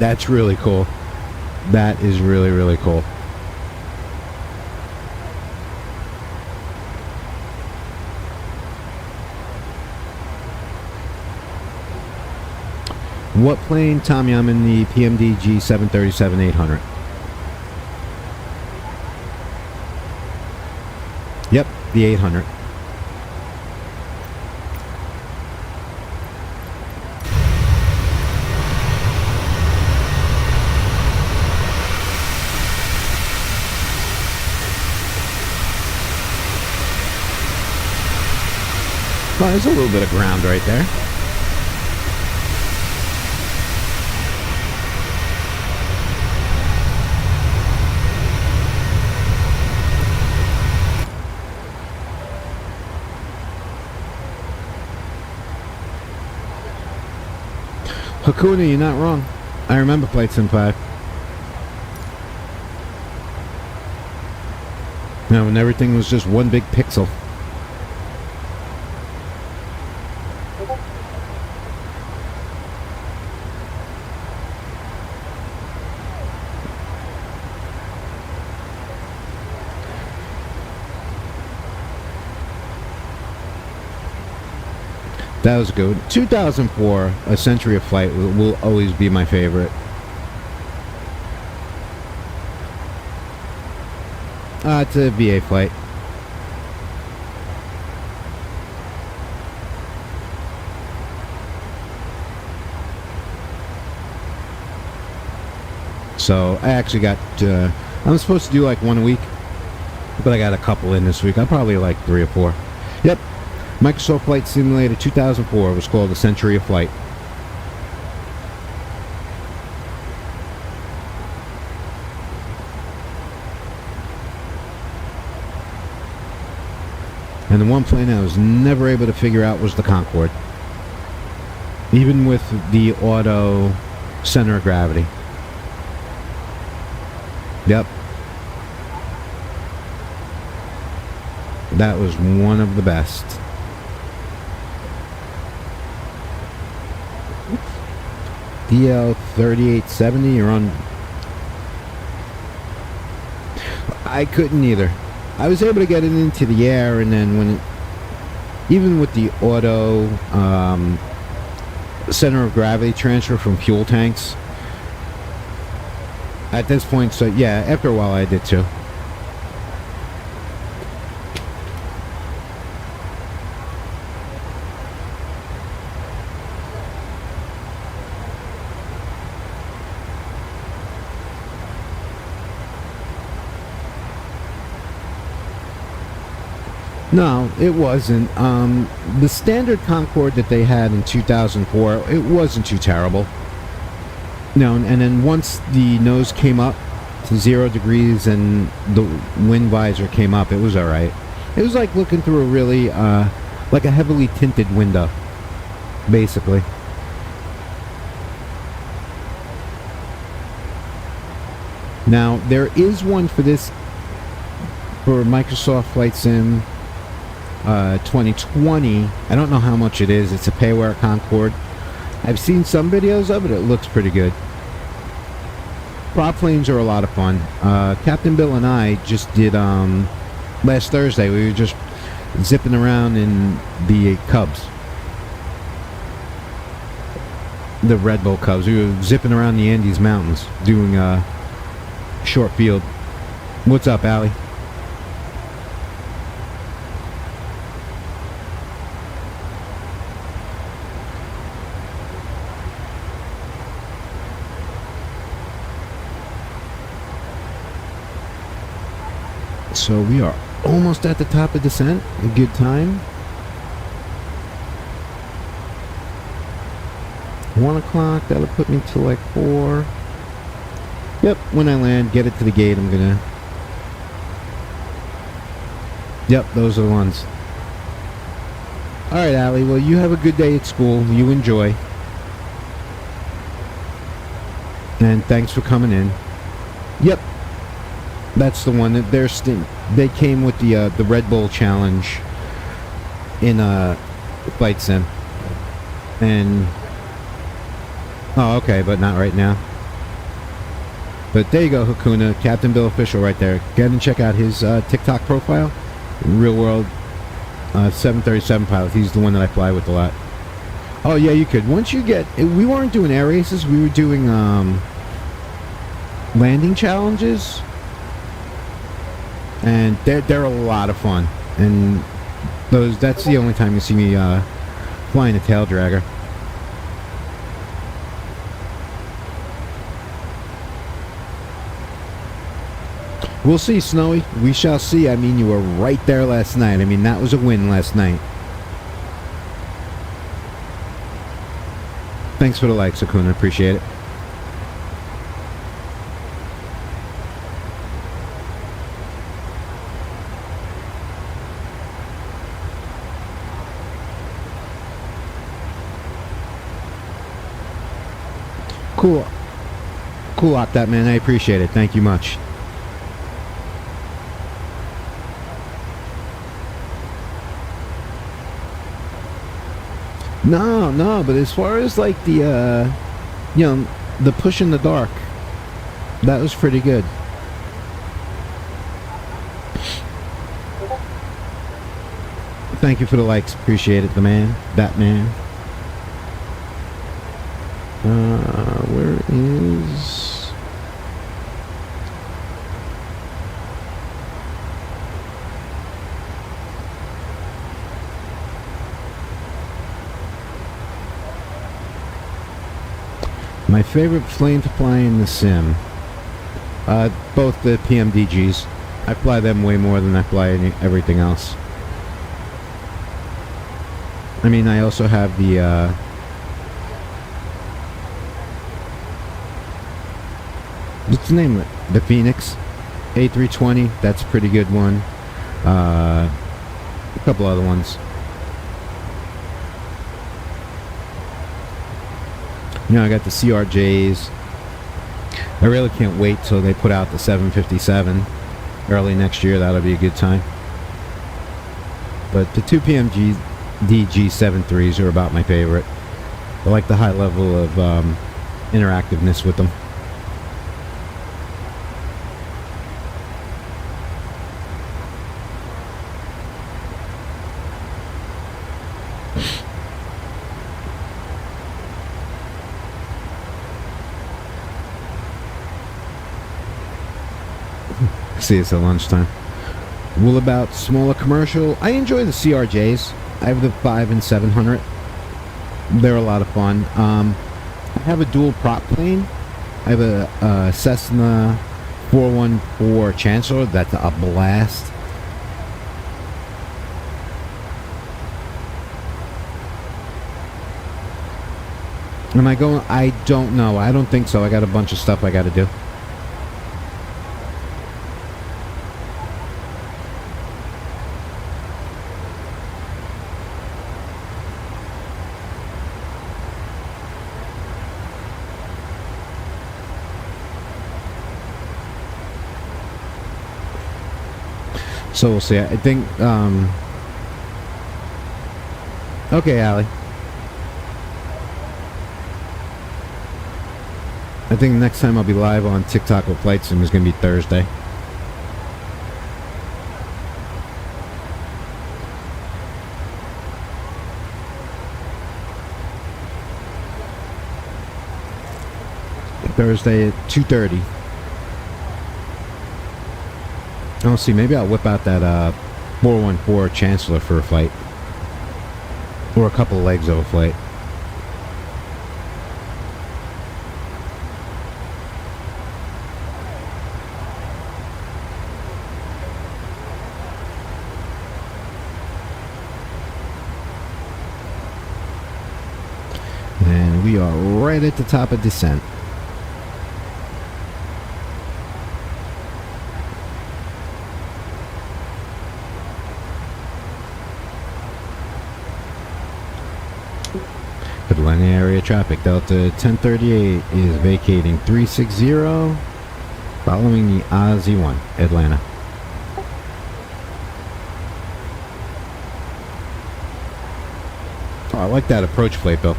That's really cool. That is really, really cool. What plane, Tommy? I'm in the PMDG 737-800. Yep, the 800. Oh, there's a little bit of ground right there. Hakuna, you're not wrong. I remember Flight Sim 5. Now, when everything was just one big pixel. That was good. 2004, A Century of Flight will always be my favorite. It's a VA flight. So I actually got, I'm supposed to do like one a week, but I got a couple in this week. I'll probably like 3 or 4. Yep. Microsoft Flight Simulator 2004 was called A Century of Flight. And the one plane I was never able to figure out was the Concorde. Even with the auto center of gravity. Yep. That was one of the best. DL 3870, you're on. I couldn't either. I was able to get it into the air, and then when it, even with the auto center of gravity transfer from fuel tanks, at this point, so yeah, after a while I did too. No, it wasn't. The standard Concorde that they had in 2004, it wasn't too terrible. No, and then once the nose came up to 0 degrees and the wind visor came up, it was all right. It was like looking through a really, like a heavily tinted window, basically. Now, there is one for this, for Microsoft Flight Sim 2020. I don't know how much it is. It's a payware Concorde. I've seen some videos of it. It looks pretty good. Prop planes are a lot of fun. Captain Bill and I just did, last Thursday, we were just zipping around in the Cubs. The Red Bull Cubs. We were zipping around the Andes Mountains doing short field. What's up, Allie? So we are almost at the top of descent. A good time. 1 o'clock. That'll put me to like 4. Yep, when I land, get it to the gate, I'm gonna... Yep, those are the ones. Alright, Allie, well, you have a good day at school. You enjoy. And thanks for coming in. Yep, that's the one. They came with the Red Bull Challenge in Flight Sim. And... Oh, okay, but not right now. But there you go, Hakuna. Captain Bill Official right there. Go ahead and check out his TikTok profile. Real World 737 pilot. He's the one that I fly with a lot. Oh, yeah, you could. Once you get... We weren't doing air races. We were doing landing challenges. And they're a lot of fun. And that's the only time you see me flying a tail dragger. We'll see, Snowy. We shall see. I mean, you were right there last night. I mean, that was a win last night. Thanks for the like, Sakuna. Appreciate it. Cool. Cool op that, man. I appreciate it. Thank you much. No, but as far as like the, the push in the dark, that was pretty good. Thank you for the likes, appreciate it, the man, that man. Where is... My favorite plane to fly in the sim, both the PMDGs. I fly them way more than I fly everything else. I mean, I also have the, what's the name of it? The Phoenix A320, that's a pretty good one. A couple other ones. I got the CRJs. I really can't wait till they put out the 757 early next year. That'll be a good time. But the 2 PMG DG73s are about my favorite. I like the high level of interactiveness with them. See us at lunchtime. Will about smaller commercial. I enjoy the CRJs. I have the 5 and 700. They're a lot of fun. I have a dual prop plane. I have a Cessna 414 Chancellor. That's a blast. Am I going? I don't know. I don't think so. I got a bunch of stuff I got to do. So we'll see. I think, okay, Allie. I think the next time I'll be live on TikTok with Flight Sim is going to be Thursday. Thursday at 2:30. I'll see. Maybe I'll whip out that 414 Chancellor for a flight. Or a couple of legs of a flight. And we are right at the top of descent. Atlanta area traffic. Delta 1038 is vacating 360, following the Aussie 1, Atlanta. Oh, I like that approach plate, Bill.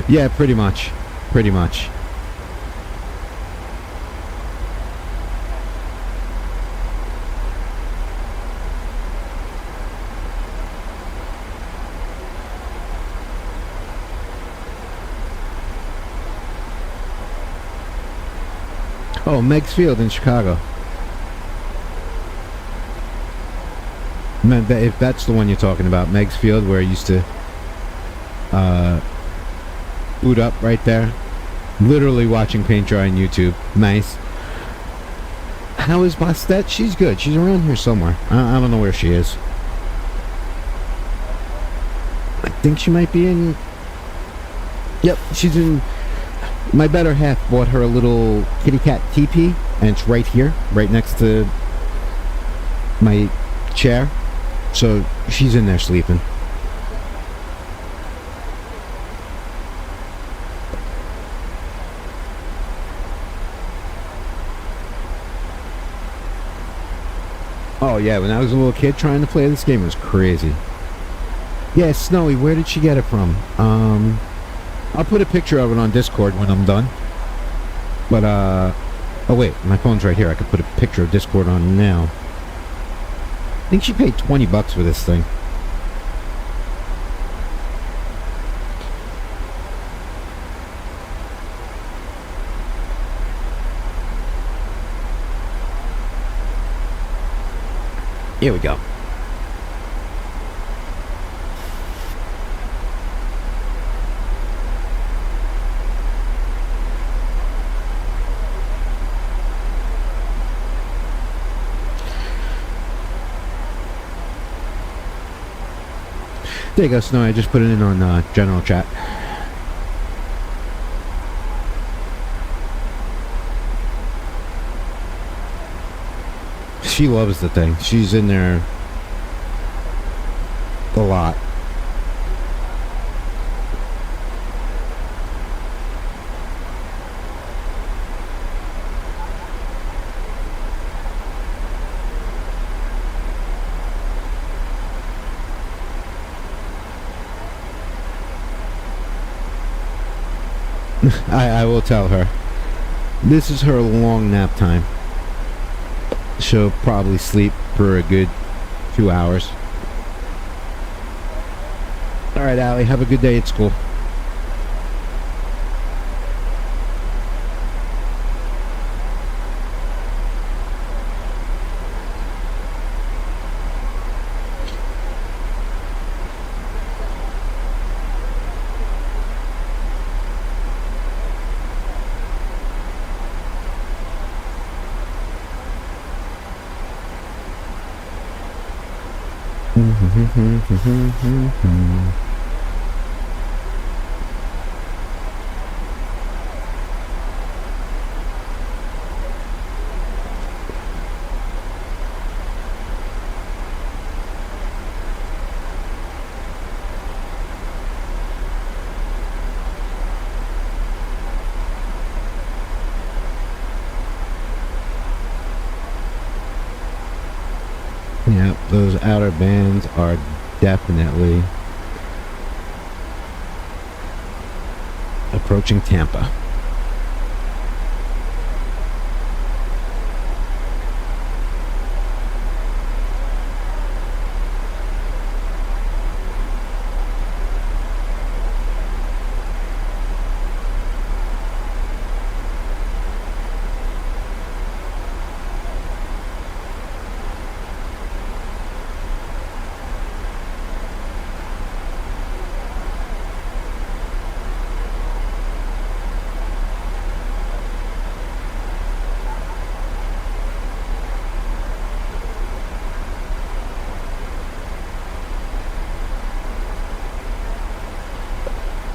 Yeah, pretty much. Pretty much. Oh, Meigs Field in Chicago. Man, if that's the one you're talking about, Meigs Field, where I used to boot up right there. Literally watching paint dry on YouTube. Nice. How is Bastet? She's good. She's around here somewhere. I don't know where she is. I think she might be in... Yep, she's in... My better half bought her a little kitty cat teepee, and it's right here, right next to my chair. So she's in there sleeping. Oh yeah, when I was a little kid trying to play this game, it was crazy. Yeah, Snowy, where did she get it from? I'll put a picture of it on Discord when I'm done. But, oh wait, my phone's right here. I could put a picture of Discord on now. I think she paid $20 for this thing. Here we go. There you go, Snow. I just put it in on general chat. She loves the thing. She's in there a lot. I will tell her. This is her long nap time. She'll probably sleep for a good 2 hours. Alright, Allie, have a good day at school. Yep, those outer bands are definitely approaching Tampa.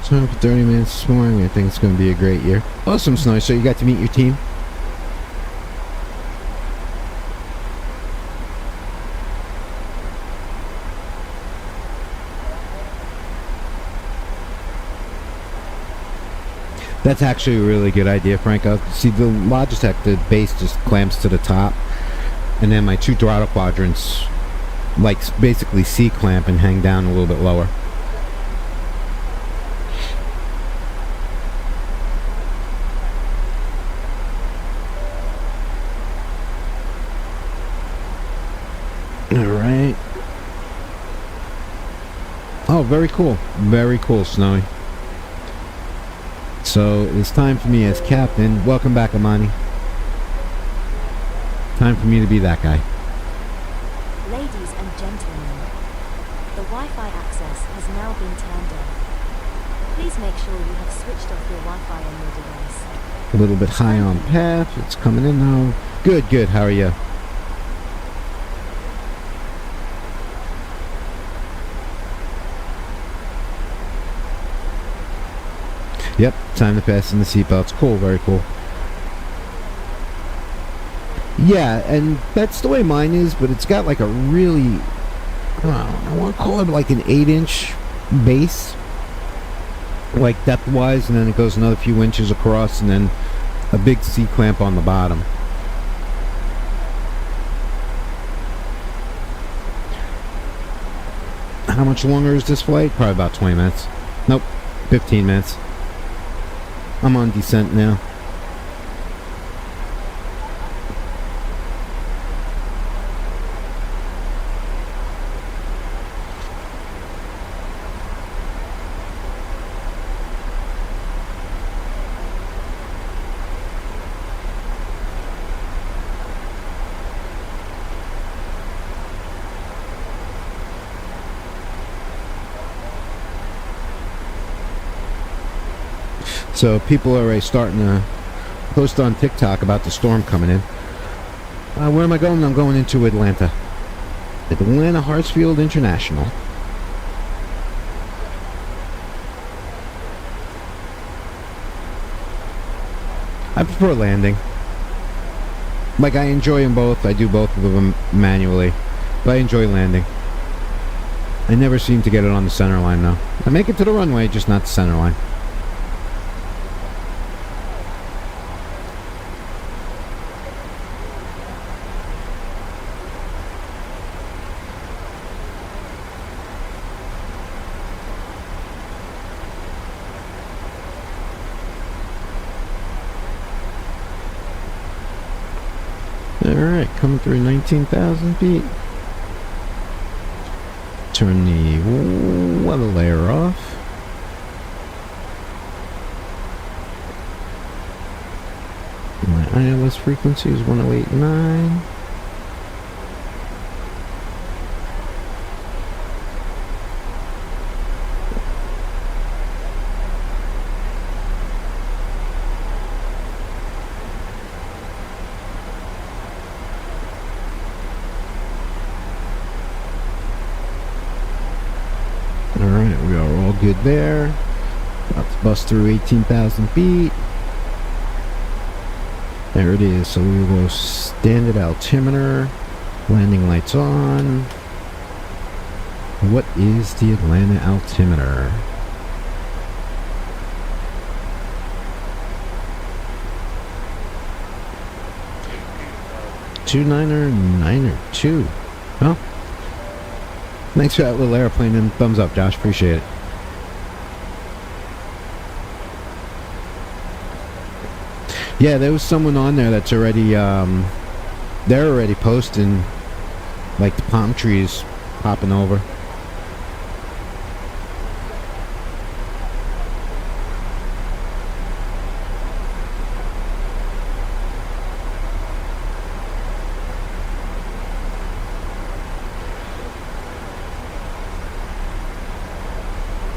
So for 30 minutes this morning, I think it's going to be a great year. Awesome, Snowy. So you got to meet your team? That's actually a really good idea, Frank. See, the Logitech, the base just clamps to the top, and then my two throttle quadrants, like, basically C-clamp and hang down a little bit lower. Alright. Oh, very cool. Very cool, Snowy. So, it's time for me as captain. Welcome back, Amani. Time for me to be that guy. Ladies and gentlemen, the Wi-Fi access has now been turned off. Please make sure you have switched off your Wi-Fi on your device. A little bit high on path. It's coming in now. Good, good. How are you? Yep, time to pass in the seatbelts. Cool, very cool. Yeah, and that's the way mine is, but it's got like a really, I want to call it like an 8-inch base, like depth-wise, and then it goes another few inches across, and then a big C-clamp on the bottom. How much longer is this flight? Probably about 20 minutes. Nope, 15 minutes. I'm on descent now. So people are already starting to post on TikTok about the storm coming in. Where am I going? I'm going into Atlanta. Atlanta Hartsfield International. I prefer landing. Like, I enjoy them both. I do both of them manually. But I enjoy landing. I never seem to get it on the center line, though. I make it to the runway, just not the center line. Alright, coming through 19,000 feet. Turn the weather layer off. My ILS frequency is 1089. Alright, we are all good there. About to bust through 18,000 feet. There it is. So we will go standard altimeter. Landing lights on. What is the Atlanta altimeter? 2992. Well, thanks for that little airplane and thumbs up, Josh. Appreciate it. Yeah, there was someone on there that's already, they're already posting, like, the palm trees popping over.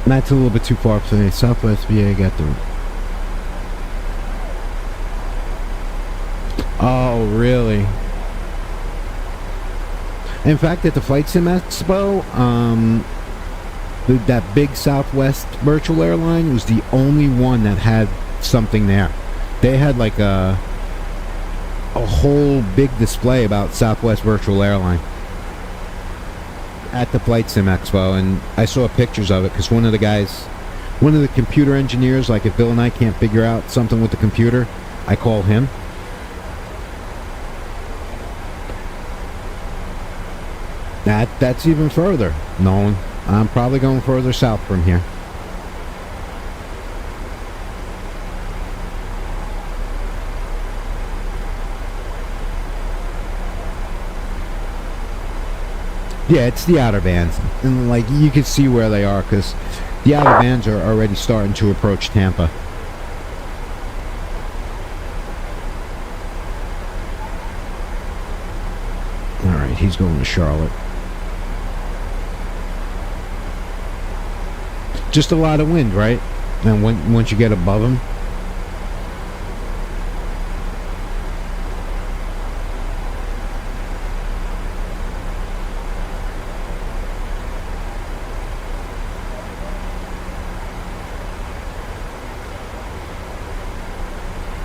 That's a little bit too far for me. Southwest VA got the... Oh, really? In fact, at the Flight Sim Expo, that big Southwest virtual airline was the only one that had something there. They had like a whole big display about Southwest virtual airline at the Flight Sim Expo, and I saw pictures of it because one of the computer engineers, like if Bill and I can't figure out something with the computer, I call him. That's even further, Nolan. I'm probably going further south from here. Yeah, it's the outer bands, and like you can see where they are because the outer bands are already starting to approach Tampa. All right, he's going to Charlotte. Just a lot of wind, right? And once you get above them.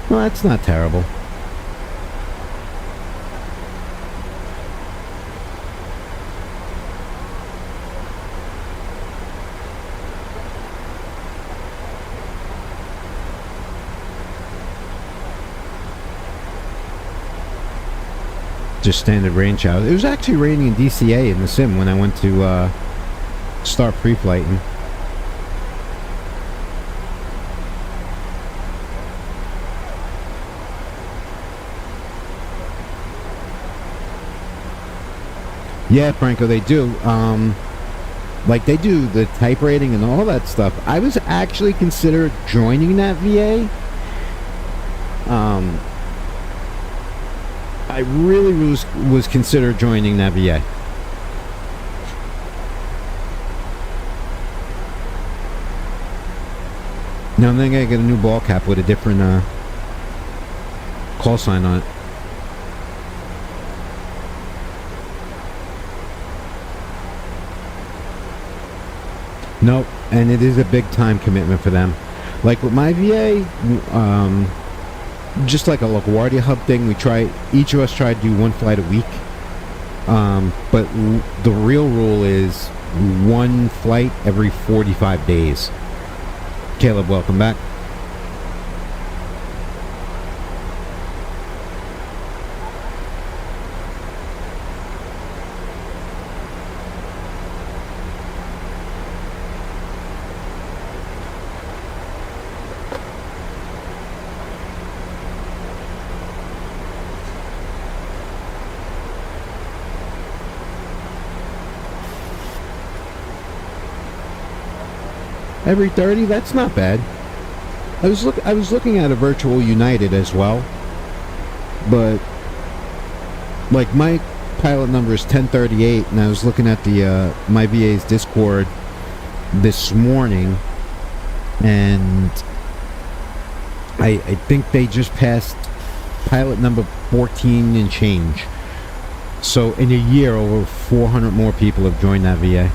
Well, that's not terrible. Just standard rain showers. It was actually raining in DCA in the sim when I went to start pre-flighting. Yeah, Franco, they do. Like they do the type rating and all that stuff. I was actually considered joining that VA. I really was considered joining that VA. Now I'm gonna get a new ball cap with a different call sign on it. Nope, and it is a big time commitment for them. Like with my VA, just like a LaGuardia hub thing, each of us try to do one flight a week. But the real rule is one flight every 45 days. Caleb, welcome back. Every 30, that's not bad. I was looking at a virtual United as well, but like my pilot number is 1038, and I was looking at the my VA's Discord this morning, and I think they just passed pilot number 14 and change. So in a year, over 400 more people have joined that VA.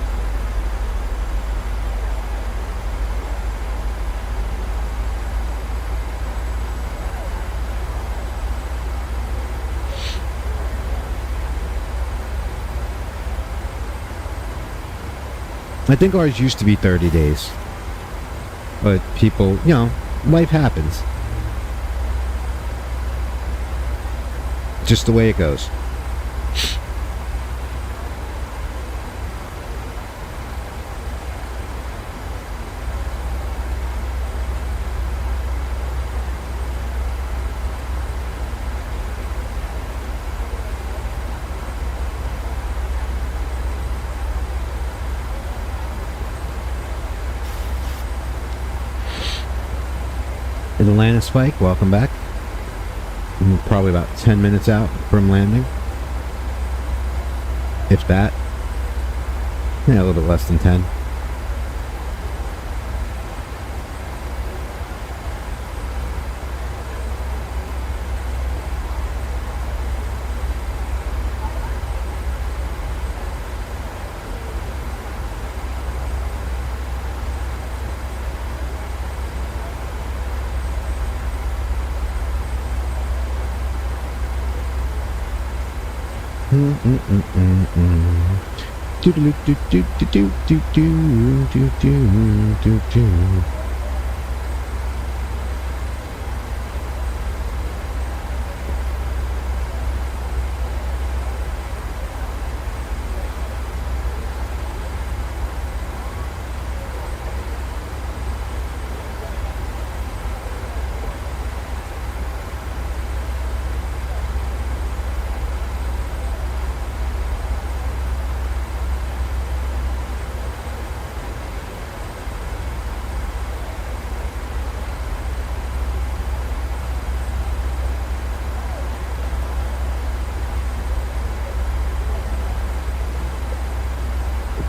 I think ours used to be 30 days. But people, you know, life happens. Just the way it goes. Atlanta Spike, welcome back. We're probably about 10 minutes out from landing. If that. Yeah, a little bit less than 10.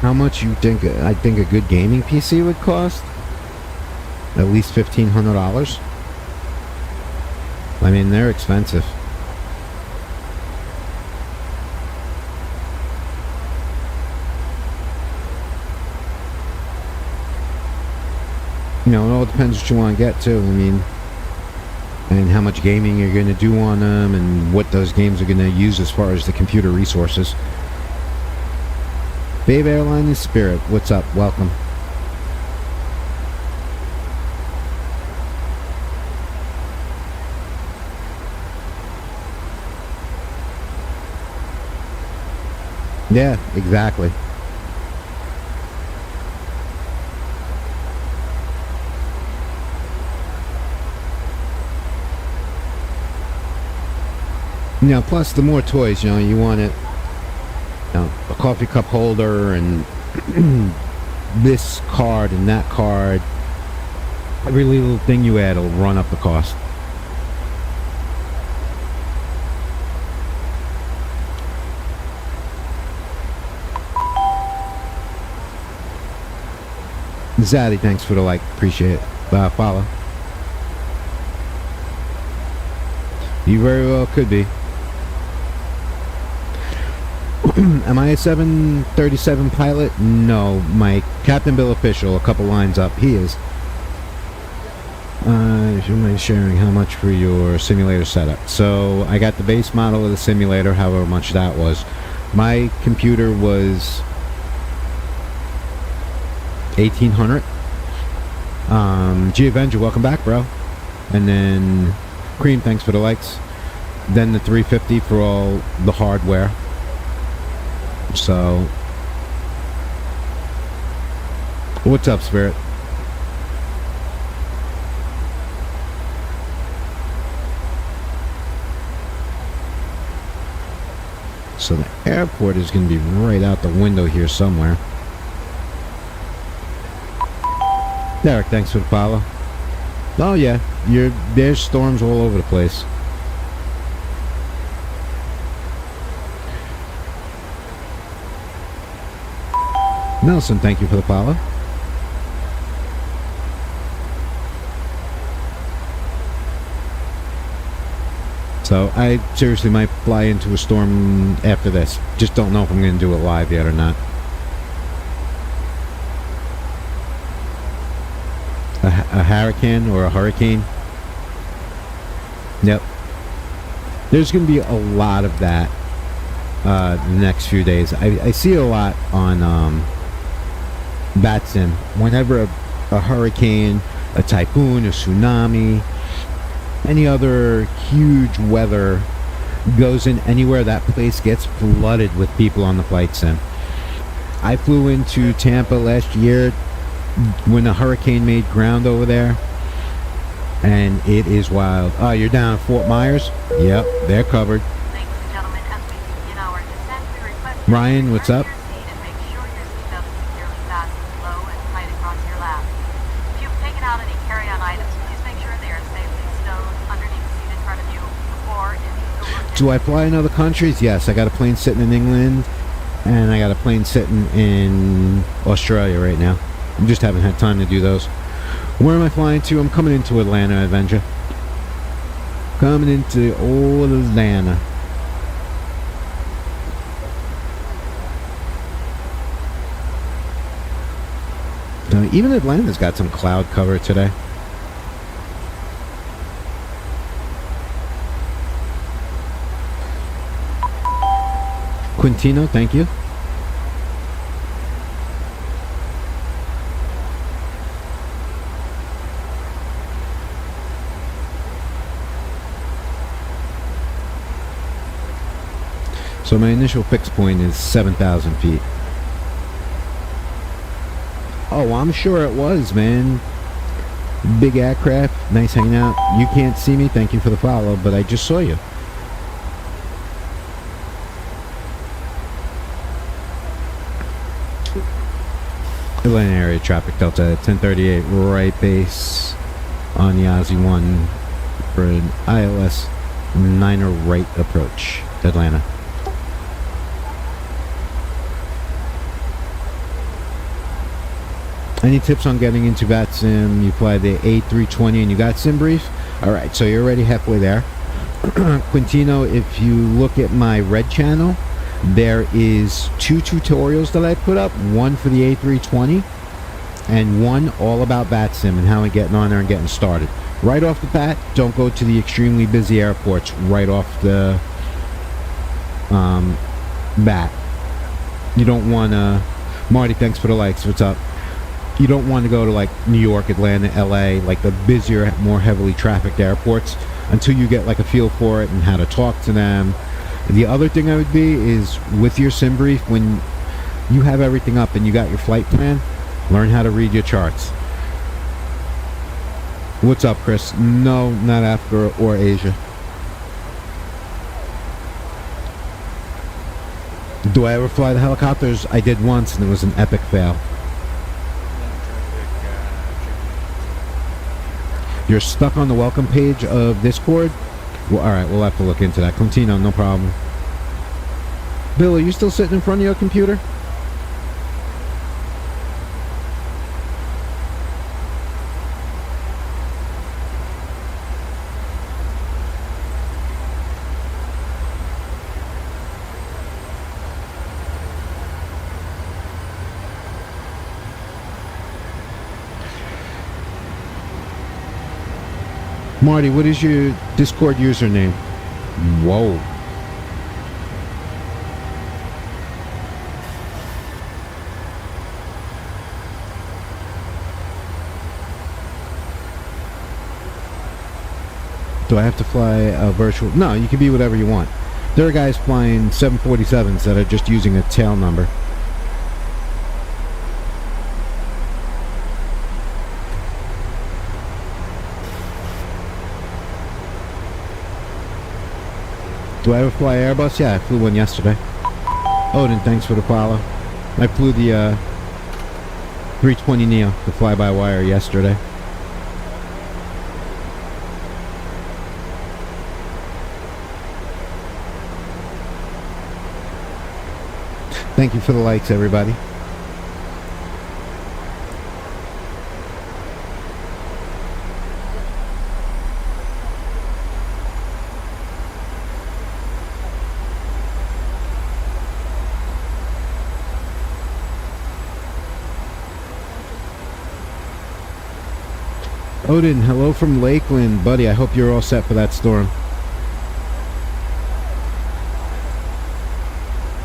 How much you think? I think a good gaming PC would cost? At least $1,500. I mean, they're expensive. You know, it all depends what you want to get too. I mean, and how much gaming you're going to do on them, and what those games are going to use as far as the computer resources. Babe Airline and Spirit, what's up? Welcome. Yeah, exactly. You know, plus the more toys, you know, you want it. You know, a coffee cup holder and this card and that card. Every little thing you add will run up the cost. Zaddy, thanks for the like. Appreciate it. Follow. You very well could be. Am I a 737 pilot? No, my Captain Bill official, a couple lines up, he is. If you mind sharing how much for your simulator setup. So I got the base model of the simulator, however much that was. My computer was $1,800. G Avenger, welcome back, bro. And then Cream, thanks for the likes. Then the $350 for all the hardware. So, what's up, Spirit? So the airport is going to be right out the window here somewhere. Derek, thanks for the follow. Oh yeah, there's storms all over the place. Nelson, thank you for the follow. So I seriously might fly into a storm after this. Just don't know if I'm going to do it live yet or not. A hurricane or a hurricane? Yep. There's going to be a lot of that the next few days. I see a lot on Batsim. Whenever a hurricane, a typhoon, a tsunami, any other huge weather goes in anywhere, that place gets flooded with people on the flight sim. I flew into Tampa last year when a hurricane made ground over there, and it is wild. Oh, you're down at Fort Myers? Yep, they're covered. Ladies and gentlemen, as we begin our descent, we request Ryan, what's up? your seat and make sure your seatbelt is securely fastened low and tight across your lap. If you've taken out any carry-on items, please make sure they are safely stowed underneath the seat in front of you or in the overhead. Do I fly in other countries? Yes, I got a plane sitting in England, and I got a plane sitting in Australia right now. I just haven't had time to do those. Where am I flying to? I'm coming into Atlanta, Avenger. Coming into old Atlanta. Even Atlanta's got some cloud cover today. Quintino, thank you. So my initial fix point is 7,000 feet. Oh, I'm sure it was, man. Big aircraft, nice hanging out. You can't see me, thank you for the follow, but I just saw you. Atlanta area traffic, Delta 1038, right base on the Aussie 1 for an ILS 9er right approach, Atlanta. Any tips on getting into VATSIM? You fly the A320 and you got sim brief? Alright, so you're already halfway there. Quintino, if you look at my red channel, there is 2 tutorials that I put up. One for the A320 and one all about VATSIM and how I'm getting on there and getting started. Right off the bat, don't go to the extremely busy airports right off the bat. You don't want to... Marty, thanks for the likes. What's up? You don't want to go to like New York, Atlanta, LA, like the busier, more heavily trafficked airports until you get like a feel for it and how to talk to them. The other thing I would be is with your sim brief, when you have everything up and you got your flight plan, learn how to read your charts. What's up, Chris? No, not Africa or Asia. Do I ever fly the helicopters? I did once and it was an epic fail. You're stuck on the welcome page of Discord? Well, alright, we'll have to look into that. Quintino, no problem. Bill, are you still sitting in front of your computer? Marty, what is your Discord username? Whoa. Do I have to fly a virtual? No, you can be whatever you want. There are guys flying 747s that are just using a tail number. Do I ever fly Airbus? Yeah, I flew one yesterday. Odin, thanks for the follow. I flew the 320neo, the fly-by-wire, yesterday. Thank you for the likes, everybody. Odin, hello from Lakeland. Buddy, I hope you're all set for that storm.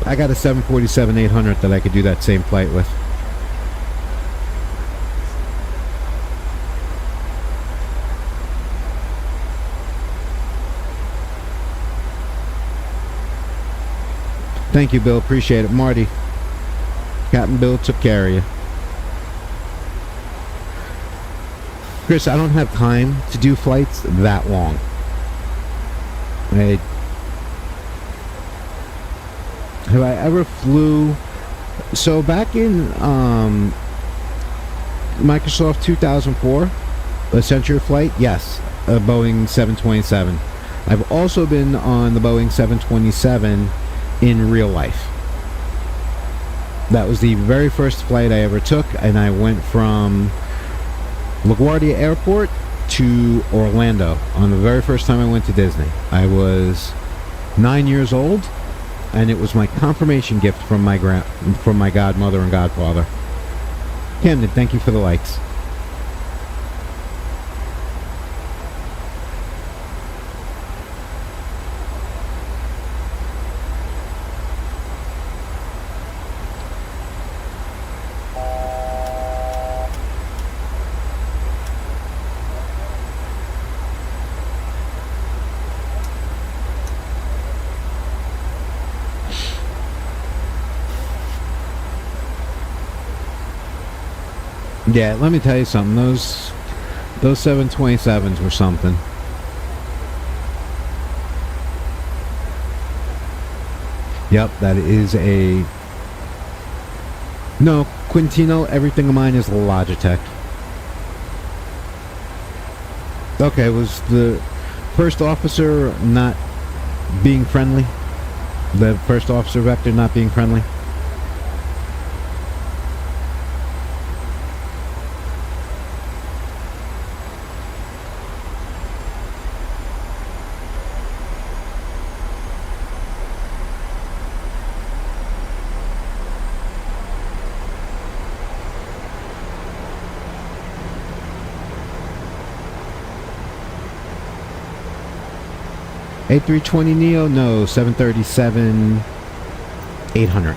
I got a 747-800 that I could do that same flight with. Thank you, Bill. Appreciate it. Marty. Captain Bill took care of you. Chris, I don't have time to do flights that long. Have I ever flew... So back in Microsoft 2004, a Century flight, yes, a Boeing 727. I've also been on the Boeing 727 in real life. That was the very first flight I ever took, and I went from LaGuardia Airport to Orlando on the very first time I went to Disney. I was 9 years old, and it was my confirmation gift from my godmother and godfather. Camden, thank you for the likes. Yeah, let me tell you something. Those 727s were something. Yep, that is a... No, Quintino, everything of mine is Logitech. Okay, was the first officer not being friendly? The first officer vector not being friendly? A320neo, no. 737 800.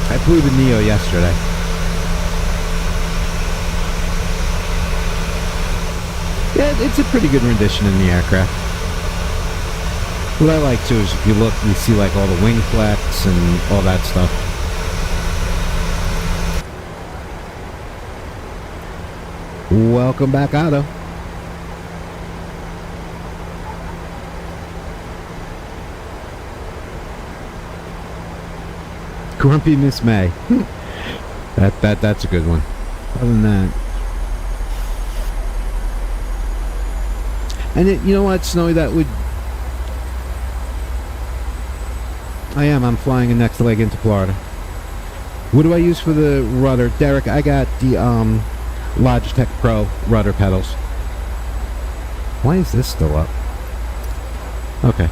I flew the neo yesterday. Yeah, it's a pretty good rendition in the aircraft. What I like too is if you look, you see like all the wing flex and all that stuff. Welcome back, Otto. Grumpy Miss May. That's a good one. Other than that, and you know what, Snowy, that would. I'm flying a next leg into Florida. What do I use for the rudder, Derek? I got the Logitech Pro rudder pedals. Why is this still up? Okay.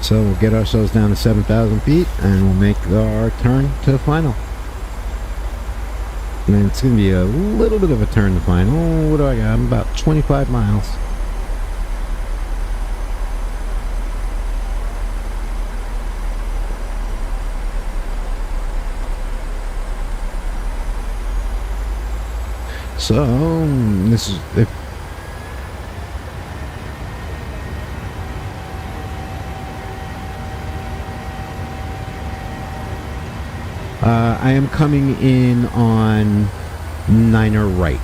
So we'll get ourselves down to 7,000 feet and we'll make our turn to the final. And it's going to be a little bit of a turn to final. Oh, what do I got? I'm about 25 miles. So this is... I am coming in on 9er right.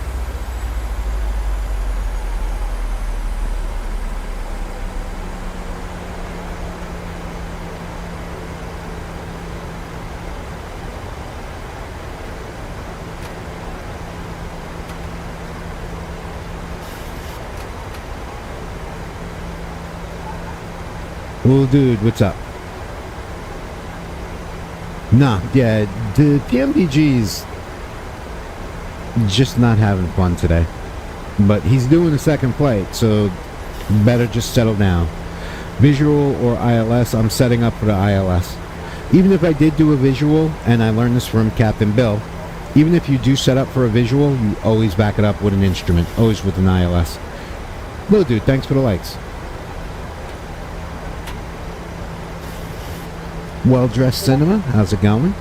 Well, dude, what's up? Nah, yeah, the PMPG's just not having fun today. But he's doing a second flight, so better just settle down. Visual or ILS, I'm setting up for the ILS. Even if I did do a visual, and I learned this from Captain Bill, even if you do set up for a visual, you always back it up with an instrument, always with an ILS. Hello, dude, thanks for the likes. Well-dressed cinema, how's it going?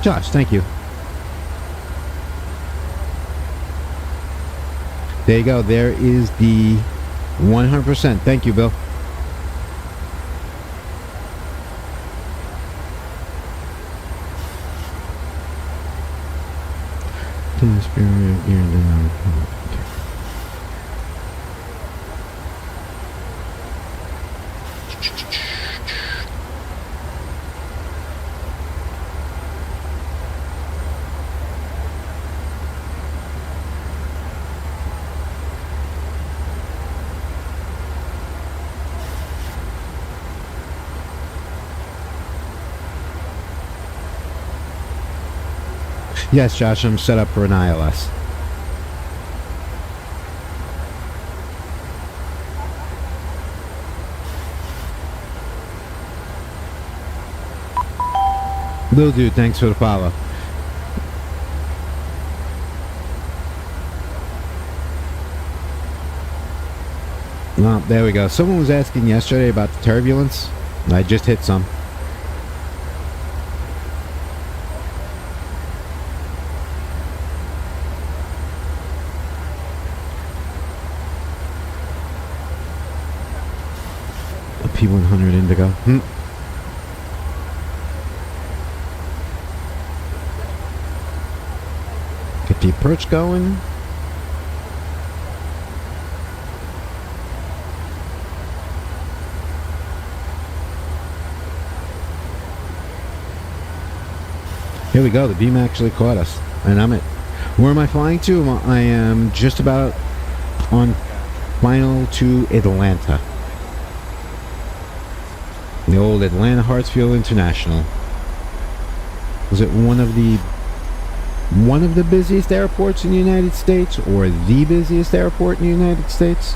Josh, thank you. There you go. There is the 100%. Thank you, Bill. Yes, Josh, I'm set up for an ILS. Lil Dude, thanks for the follow. Well, there we go. Someone was asking yesterday about the turbulence. I just hit some. A P100 Indigo. Get the approach going. Here we go. The beam actually caught us. And I'm at... Where am I flying to? I am just about on final to Atlanta. The old Atlanta Hartsfield International. Was it one of the busiest airports in the United States, or the busiest airport in the United States?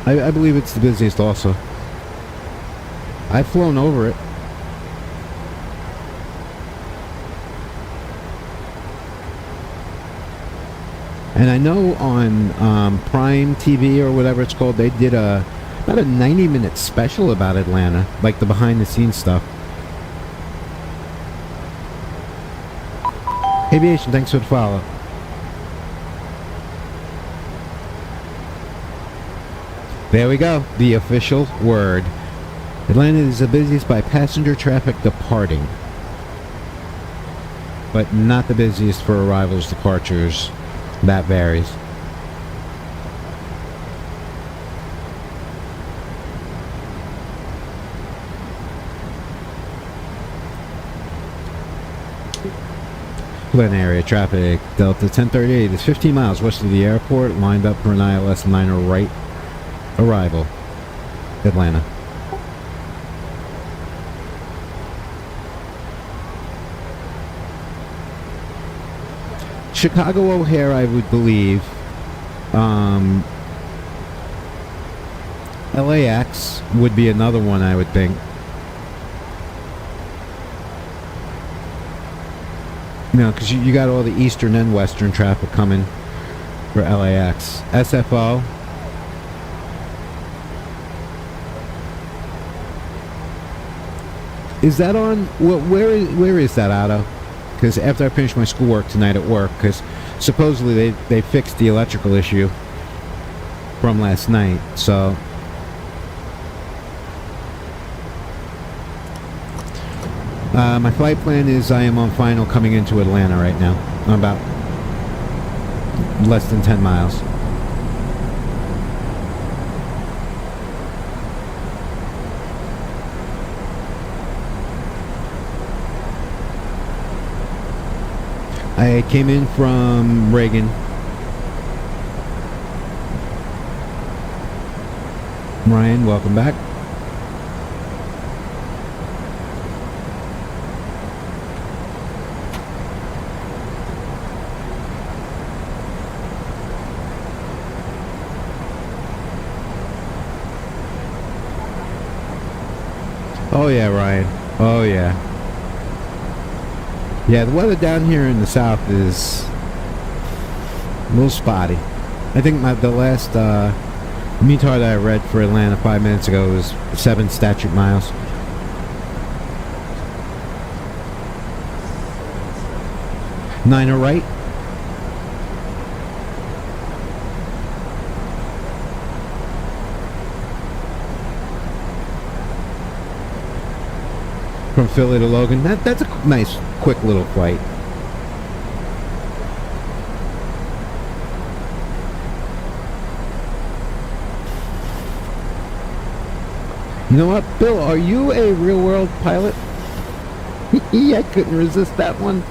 I believe it's the busiest also. I've flown over it. And I know on Prime TV or whatever it's called, they did about a 90-minute special about Atlanta, like the behind-the-scenes stuff. Aviation, thanks for the follow. There we go, the official word. Atlanta is the busiest by passenger traffic departing, but not the busiest for arrivals, departures. That varies. Glen area traffic. Delta 1038 is 15 miles west of the airport, lined up for an ILS liner right arrival. Atlanta. Chicago O'Hare, I would believe. LAX would be another one, I would think. No, because you got all the eastern and western traffic coming for LAX. SFO. Is that on? Where is that, Otto? Because after I finish my schoolwork tonight at work, because supposedly they fixed the electrical issue. from last night, so my flight plan is I am on final coming into Atlanta right now. I'm about less than 10 miles. I came in from Reagan. Ryan, welcome back. Oh yeah, Ryan. Oh yeah. Yeah, the weather down here in the south is a little spotty. I think the last METAR that I read for Atlanta 5 minutes ago was 7 statute miles. Niner right. From Philly to Logan. That's a nice, quick little flight. You know what, Bill? Are you a real-world pilot? I couldn't resist that one.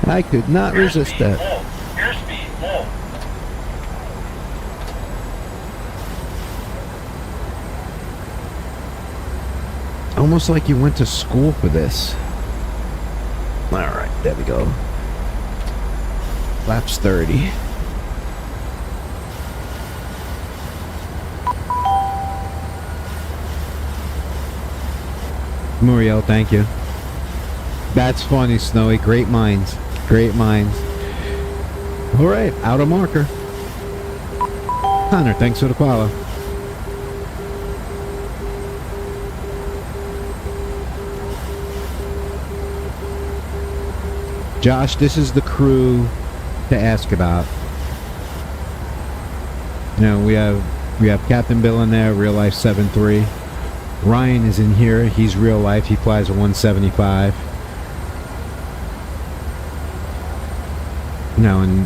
I could not resist that. Airspeed, low. Almost like you went to school for this. Alright, there we go. Flaps 30. Muriel, thank you. That's funny, Snowy. Great minds. Great minds. Alright, outer marker. Connor, thanks for the follow. Josh, this is the crew to ask about. You know, we have Captain Bill in there, real life 7.3. Ryan is in here. He's real life. He flies a 175. You know, and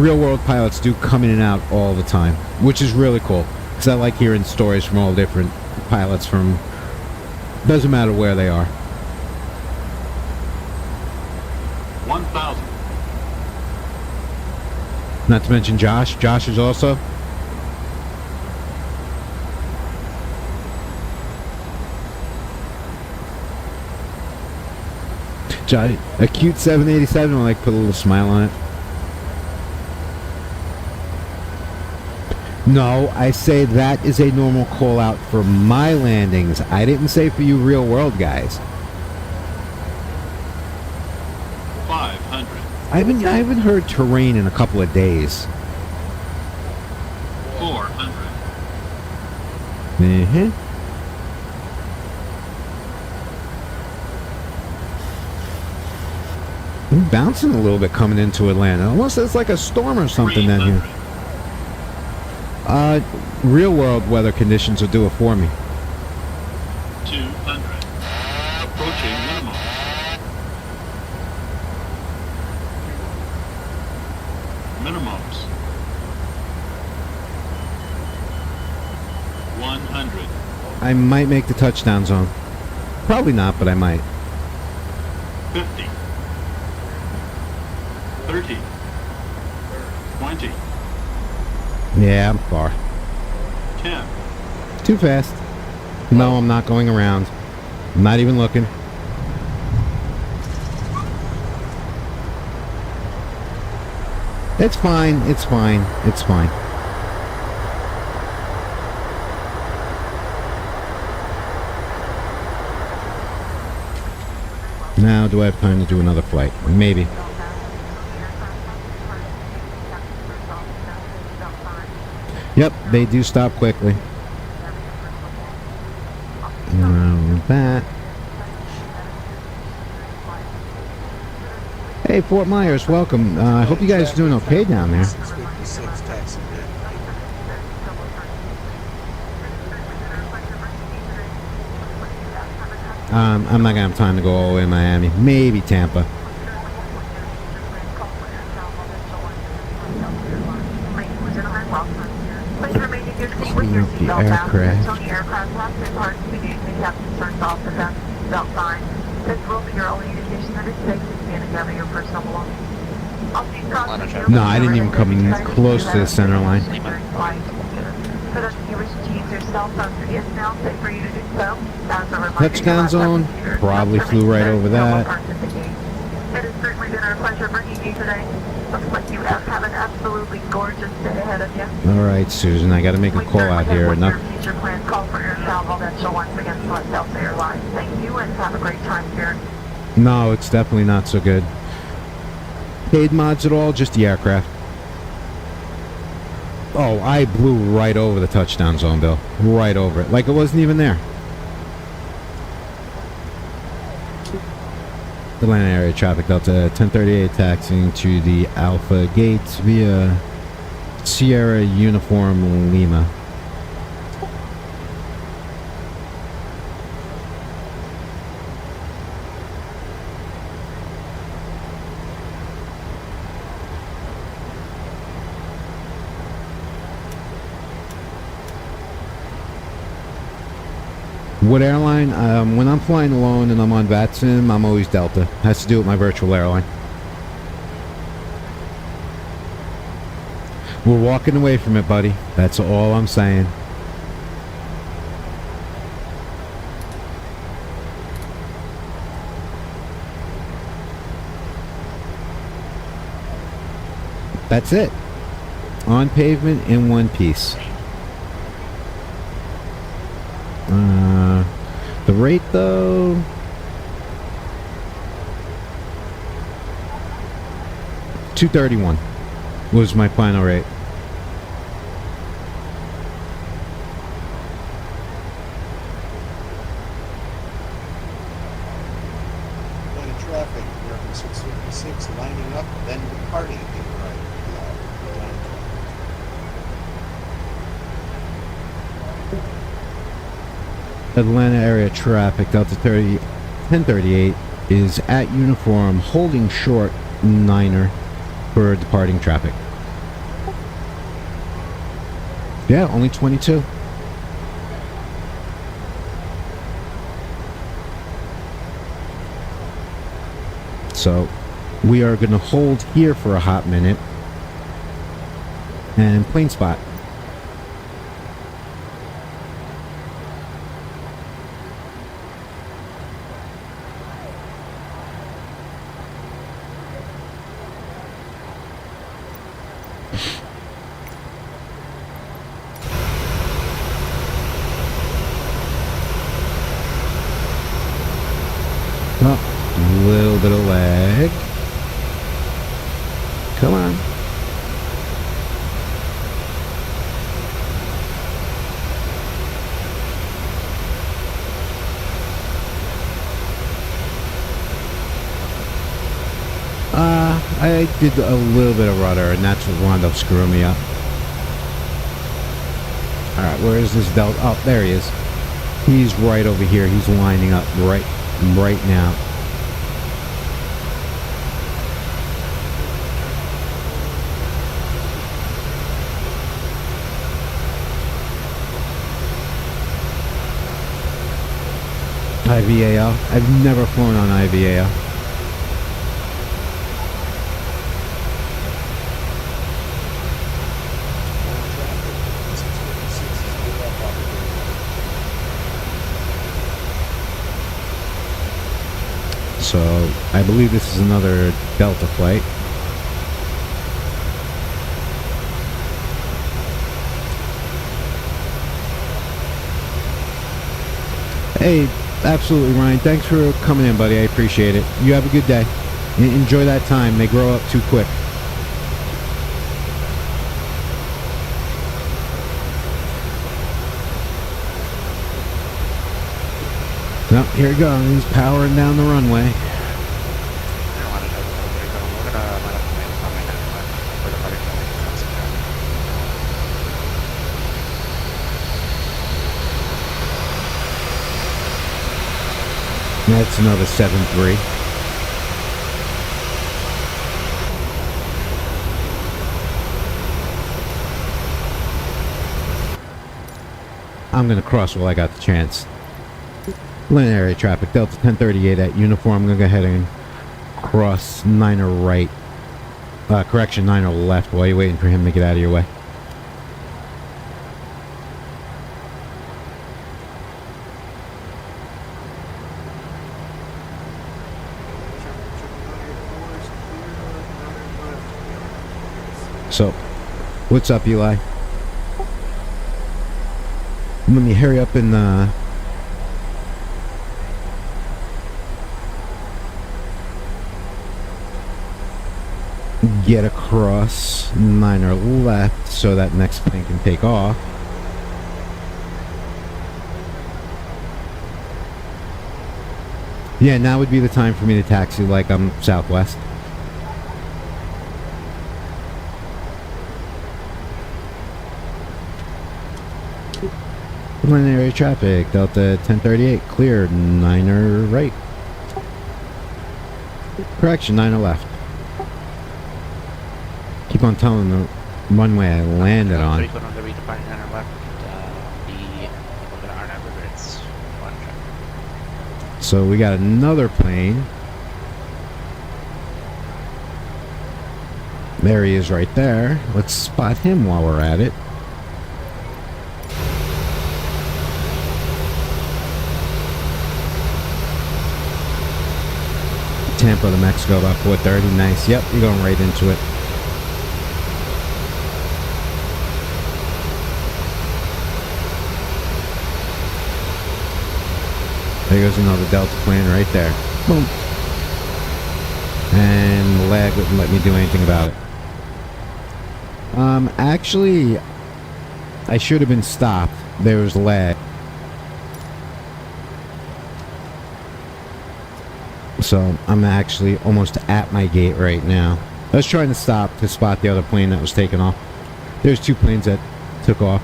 real world pilots do come in and out all the time, which is really cool. Because I like hearing stories from all different pilots from, doesn't matter where they are. 1,000. Not to mention Josh. Josh is also. Josh, a cute 787. I like put a little smile on it. No, I say that is a normal call out for my landings. I didn't say for you real world guys. 500. I haven't heard terrain in a couple of days. 400. Mm-hmm. I'm bouncing a little bit coming into Atlanta. Almost it's like a storm or something down here. 300. Real world weather conditions will do it for me. 200. Approaching minimum. Minimums. 100. I might make the touchdown zone. Probably not, but I might. 50. 30. 20. Yeah, I'm far. 10. Too fast. No, I'm not going around. I'm not even looking. It's fine. It's fine. It's fine. Now, do I have time to do another flight? Maybe. Yep, they do stop quickly. Around that. Hey, Hey, Fort Myers, welcome. I hope you guys are doing okay down there. 656 taxi. I'm not gonna have time to go all the way to Miami. Maybe Tampa. Clean up the aircraft. No, I didn't even come in close to the center line. Touchdown zone, probably flew right over that. It has certainly been our pleasure bringing you today. Looks like you have an absolutely gorgeous day ahead of you. All right, Susan, I got to make a call out here. Enough. Your future plans call for air travel, then she'll once again select Delta Airlines. Thank you and have a great time here. No, it's definitely not so good. Paid mods at all, just the aircraft. Oh, I blew right over the touchdown zone, Bill. Right over it. Like it wasn't even there. Atlanta area traffic, Delta 1038 taxiing to the Alpha Gates via Sierra Uniform Lima. What airline? When I'm flying alone and I'm on VATSIM, I'm always Delta. Has to do with my virtual airline. We're walking away from it, buddy. That's all I'm saying. That's it. On pavement in one piece. The rate though, $231 was my final rate. Line of traffic, American 656 lining up, then departing in right. Atlanta area traffic, Delta 1038 is at uniform, holding short 9er for departing traffic. Yeah, only 22. So we are going to hold here for a hot minute and plane spot. A little bit of lag. Come on. I did a little bit of rudder, and that's what wound up screwing me up. Alright, where is this Delta? Oh, there he is. He's right over here. He's lining up right now. IVAL. I've never flown on IVAL. So I believe this is another Delta flight. Hey, absolutely, Ryan. Thanks for coming in, buddy. I appreciate it. You have a good day. Enjoy that time. They grow up too quick. Well, here he goes. He's powering down the runway. That's another 7-3. I'm going to cross while I got the chance. Lane area traffic, Delta 1038 at uniform. I'm going to go ahead and cross 9er right. Correction, 9er left while you're waiting for him to get out of your way. So, what's up, Eli? Let me hurry up and get across 9er left so that next plane can take off. Yeah, now would be the time for me to taxi like I'm Southwest. Line area traffic, Delta 1038, clear, 9er right. Correction, 9er left. Keep on telling the runway I landed on. So we got another plane. There he is right there. Let's spot him while we're at it. Tampa to Mexico about 4:30. Nice. Yep, you're going right into it. There goes another Delta plane right there. Boom. And the lag wouldn't let me do anything about it. Actually, I should have been stopped. There was lag. So I'm actually almost at my gate right now. I was trying to stop to spot the other plane that was taking off. There's two planes that took off.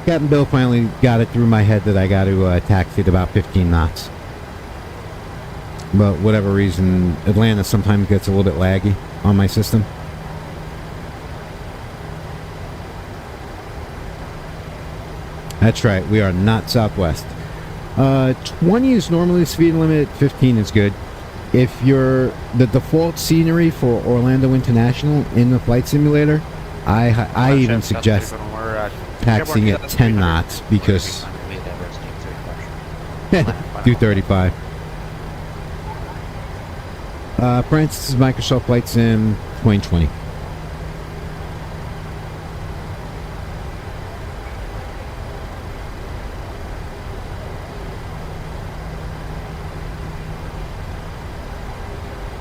Captain Bill finally got it through my head that I got to taxi at about 15 knots. But whatever reason, Atlanta sometimes gets a little bit laggy on my system. That's right, we are not Southwest. 20 is normally the speed limit, 15 is good. If you're the default scenery for Orlando International in the flight simulator, I even suggest taxiing at 10 knots because do 35. Francis is Microsoft Flight Sim 2020.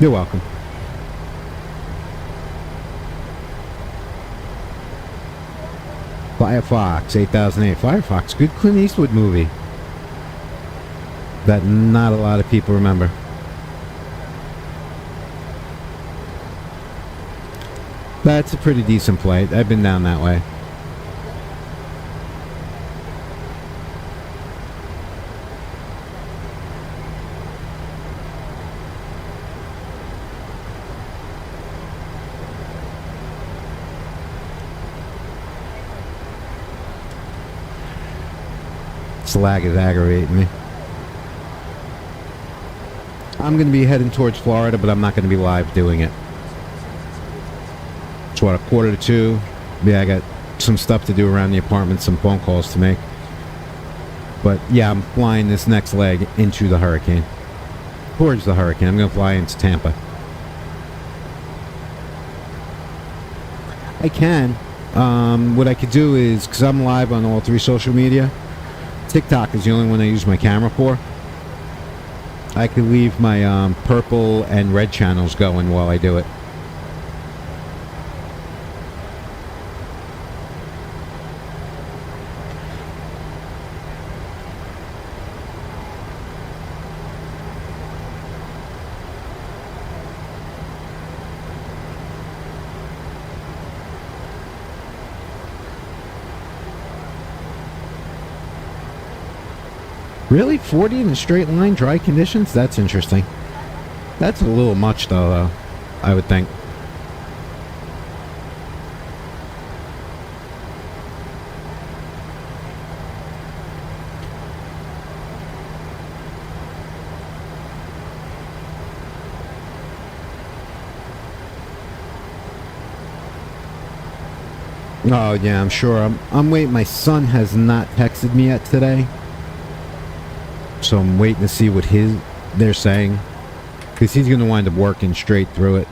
You're welcome. Firefox 8008. Firefox, good Clint Eastwood movie that not a lot of people remember. That's a pretty decent flight. I've been down that way. This lag is aggravating me. I'm going to be heading towards Florida, but I'm not going to be live doing it. It's what, 1:45? Yeah, I got some stuff to do around the apartment, some phone calls to make. But yeah, I'm flying this next leg into the hurricane. Towards the hurricane. I'm going to fly into Tampa. I can. What I could do is, because I'm live on all three social media, TikTok is the only one I use my camera for. I could leave my purple and red channels going while I do it. Really? 40 in a straight line, dry conditions? That's interesting. That's a little much, though, I would think. Oh, yeah, I'm sure. I'm waiting. My son has not texted me yet today. So I'm waiting to see what they're saying. Because he's going to wind up working straight through it.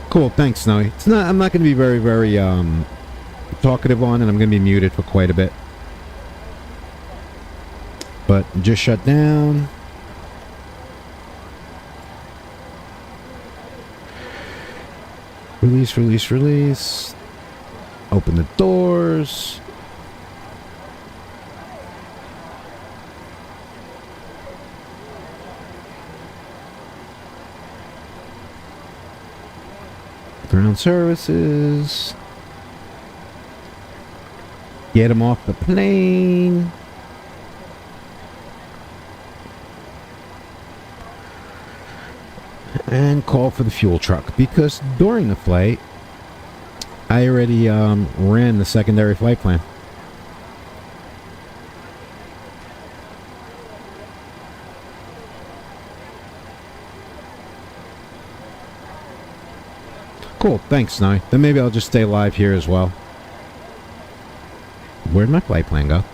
Cool, thanks, Snowy. I'm not going to be very, very talkative on it. I'm going to be muted for quite a bit. But just shut down. Release, release, release. Open the doors. Ground services. Get him off the plane. And call for the fuel truck, because during the flight I already ran the secondary flight plan. Cool, thanks, Snowy. Then maybe I'll just stay live here as well. Where'd my flight plan go?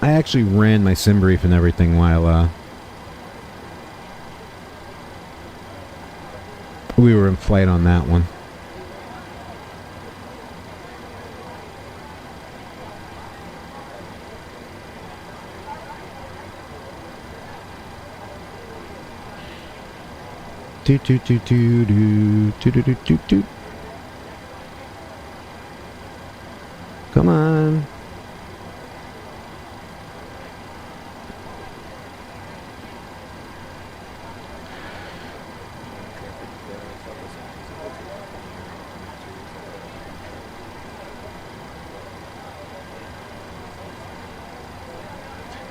I actually ran my sim brief and everything while we were in flight on that one. Do do do do do do do do do do. Come on.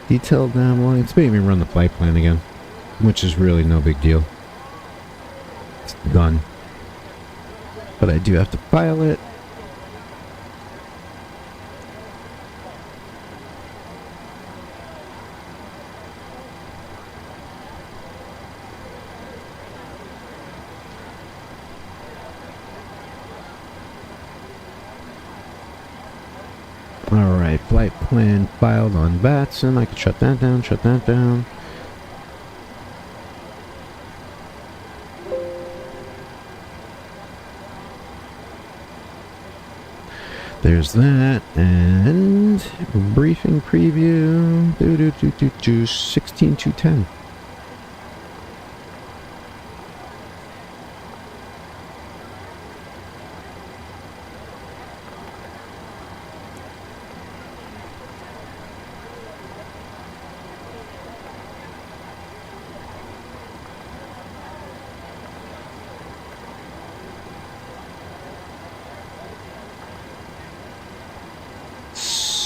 Detailed down. Well, it's making me run the flight plan again, which is really no big deal. It's done. But I do have to file it. Alright, flight plan filed on Batson. I can shut that down, shut that down. There's that, and briefing preview, 16-210.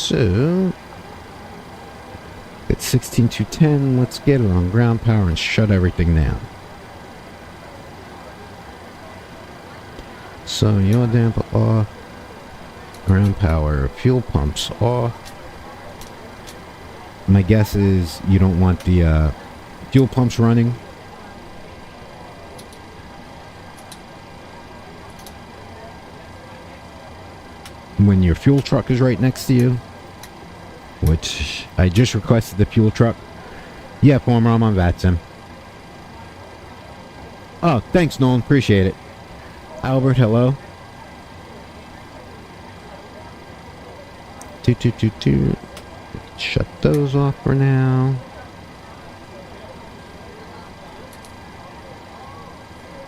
So, it's 16-210. Let's get it on ground power and shut everything down. So, yaw damper off. Ground power. Fuel pumps off. My guess is you don't want the fuel pumps running. When your fuel truck is right next to you. Which I just requested the fuel truck. Yeah, former, I'm on VATSIM. Oh, thanks, Nolan. Appreciate it. Albert, hello. 222. Shut those off for now.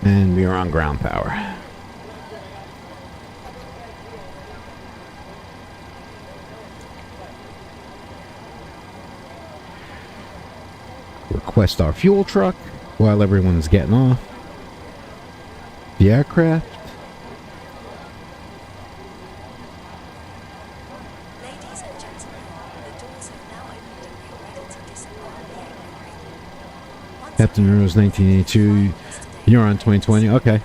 And we are on ground power. Request our fuel truck while everyone's getting off the aircraft. Captain Rose 1982. You're on 2020. Okay.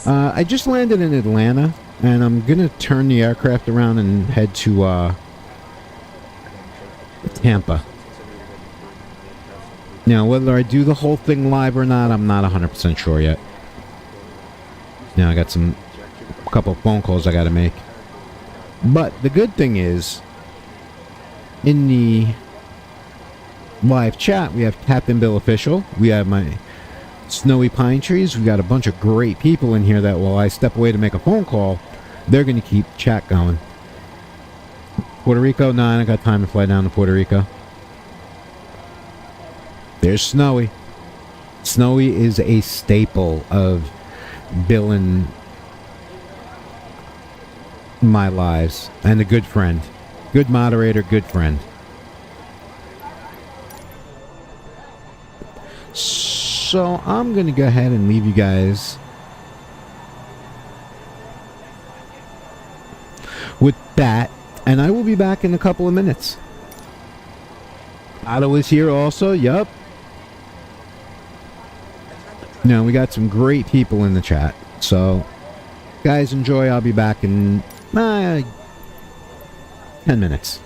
I just landed in Atlanta, and I'm gonna turn the aircraft around and head to Tampa. Now, whether I do the whole thing live or not, I'm not 100% sure yet. Now, I got a couple of phone calls I gotta make. But the good thing is, in the live chat, we have Captain Bill Official. We have my Snowy Pine Trees. We got a bunch of great people in here that while I step away to make a phone call, they're going to keep chat going. Puerto Rico? No, I don't got time to fly down to Puerto Rico. There's Snowy. Snowy is a staple of Bill and my lives, and a good friend. Good moderator, good friend. So I'm going to go ahead and leave you guys with that, and I will be back in a couple of minutes. Otto is here also, yup. Now, we got some great people in the chat, so guys, enjoy. I'll be back in 10 minutes.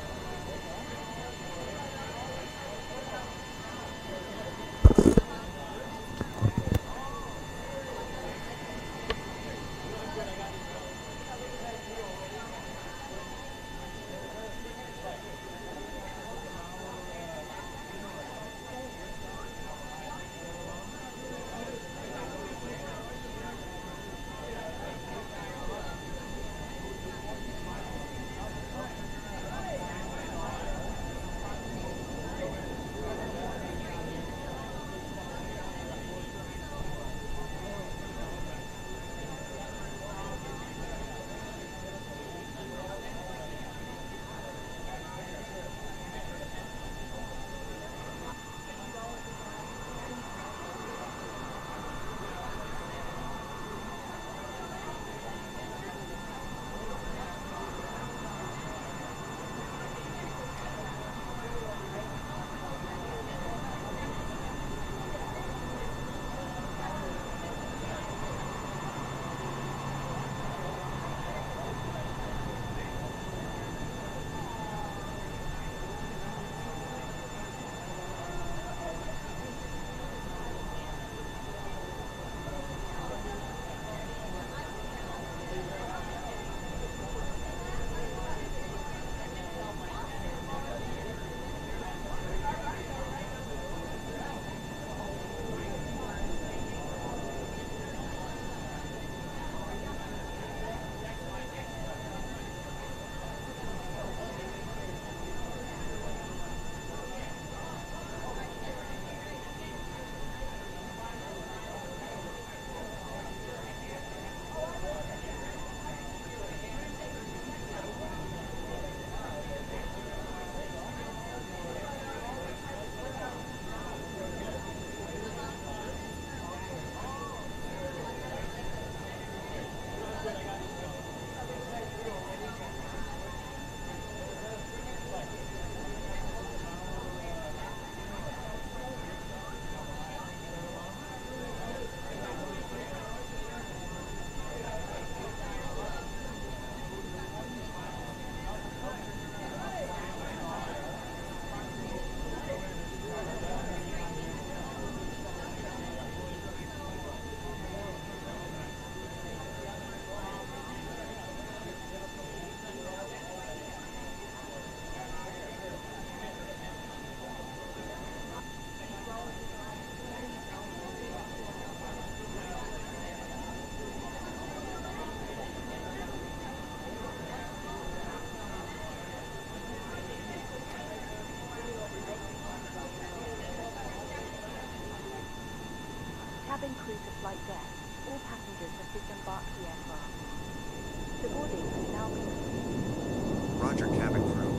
Cabin crew to flight deck. All passengers have disembarked the aircraft. The boarding is now complete. Roger, cabin crew.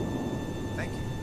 Thank you.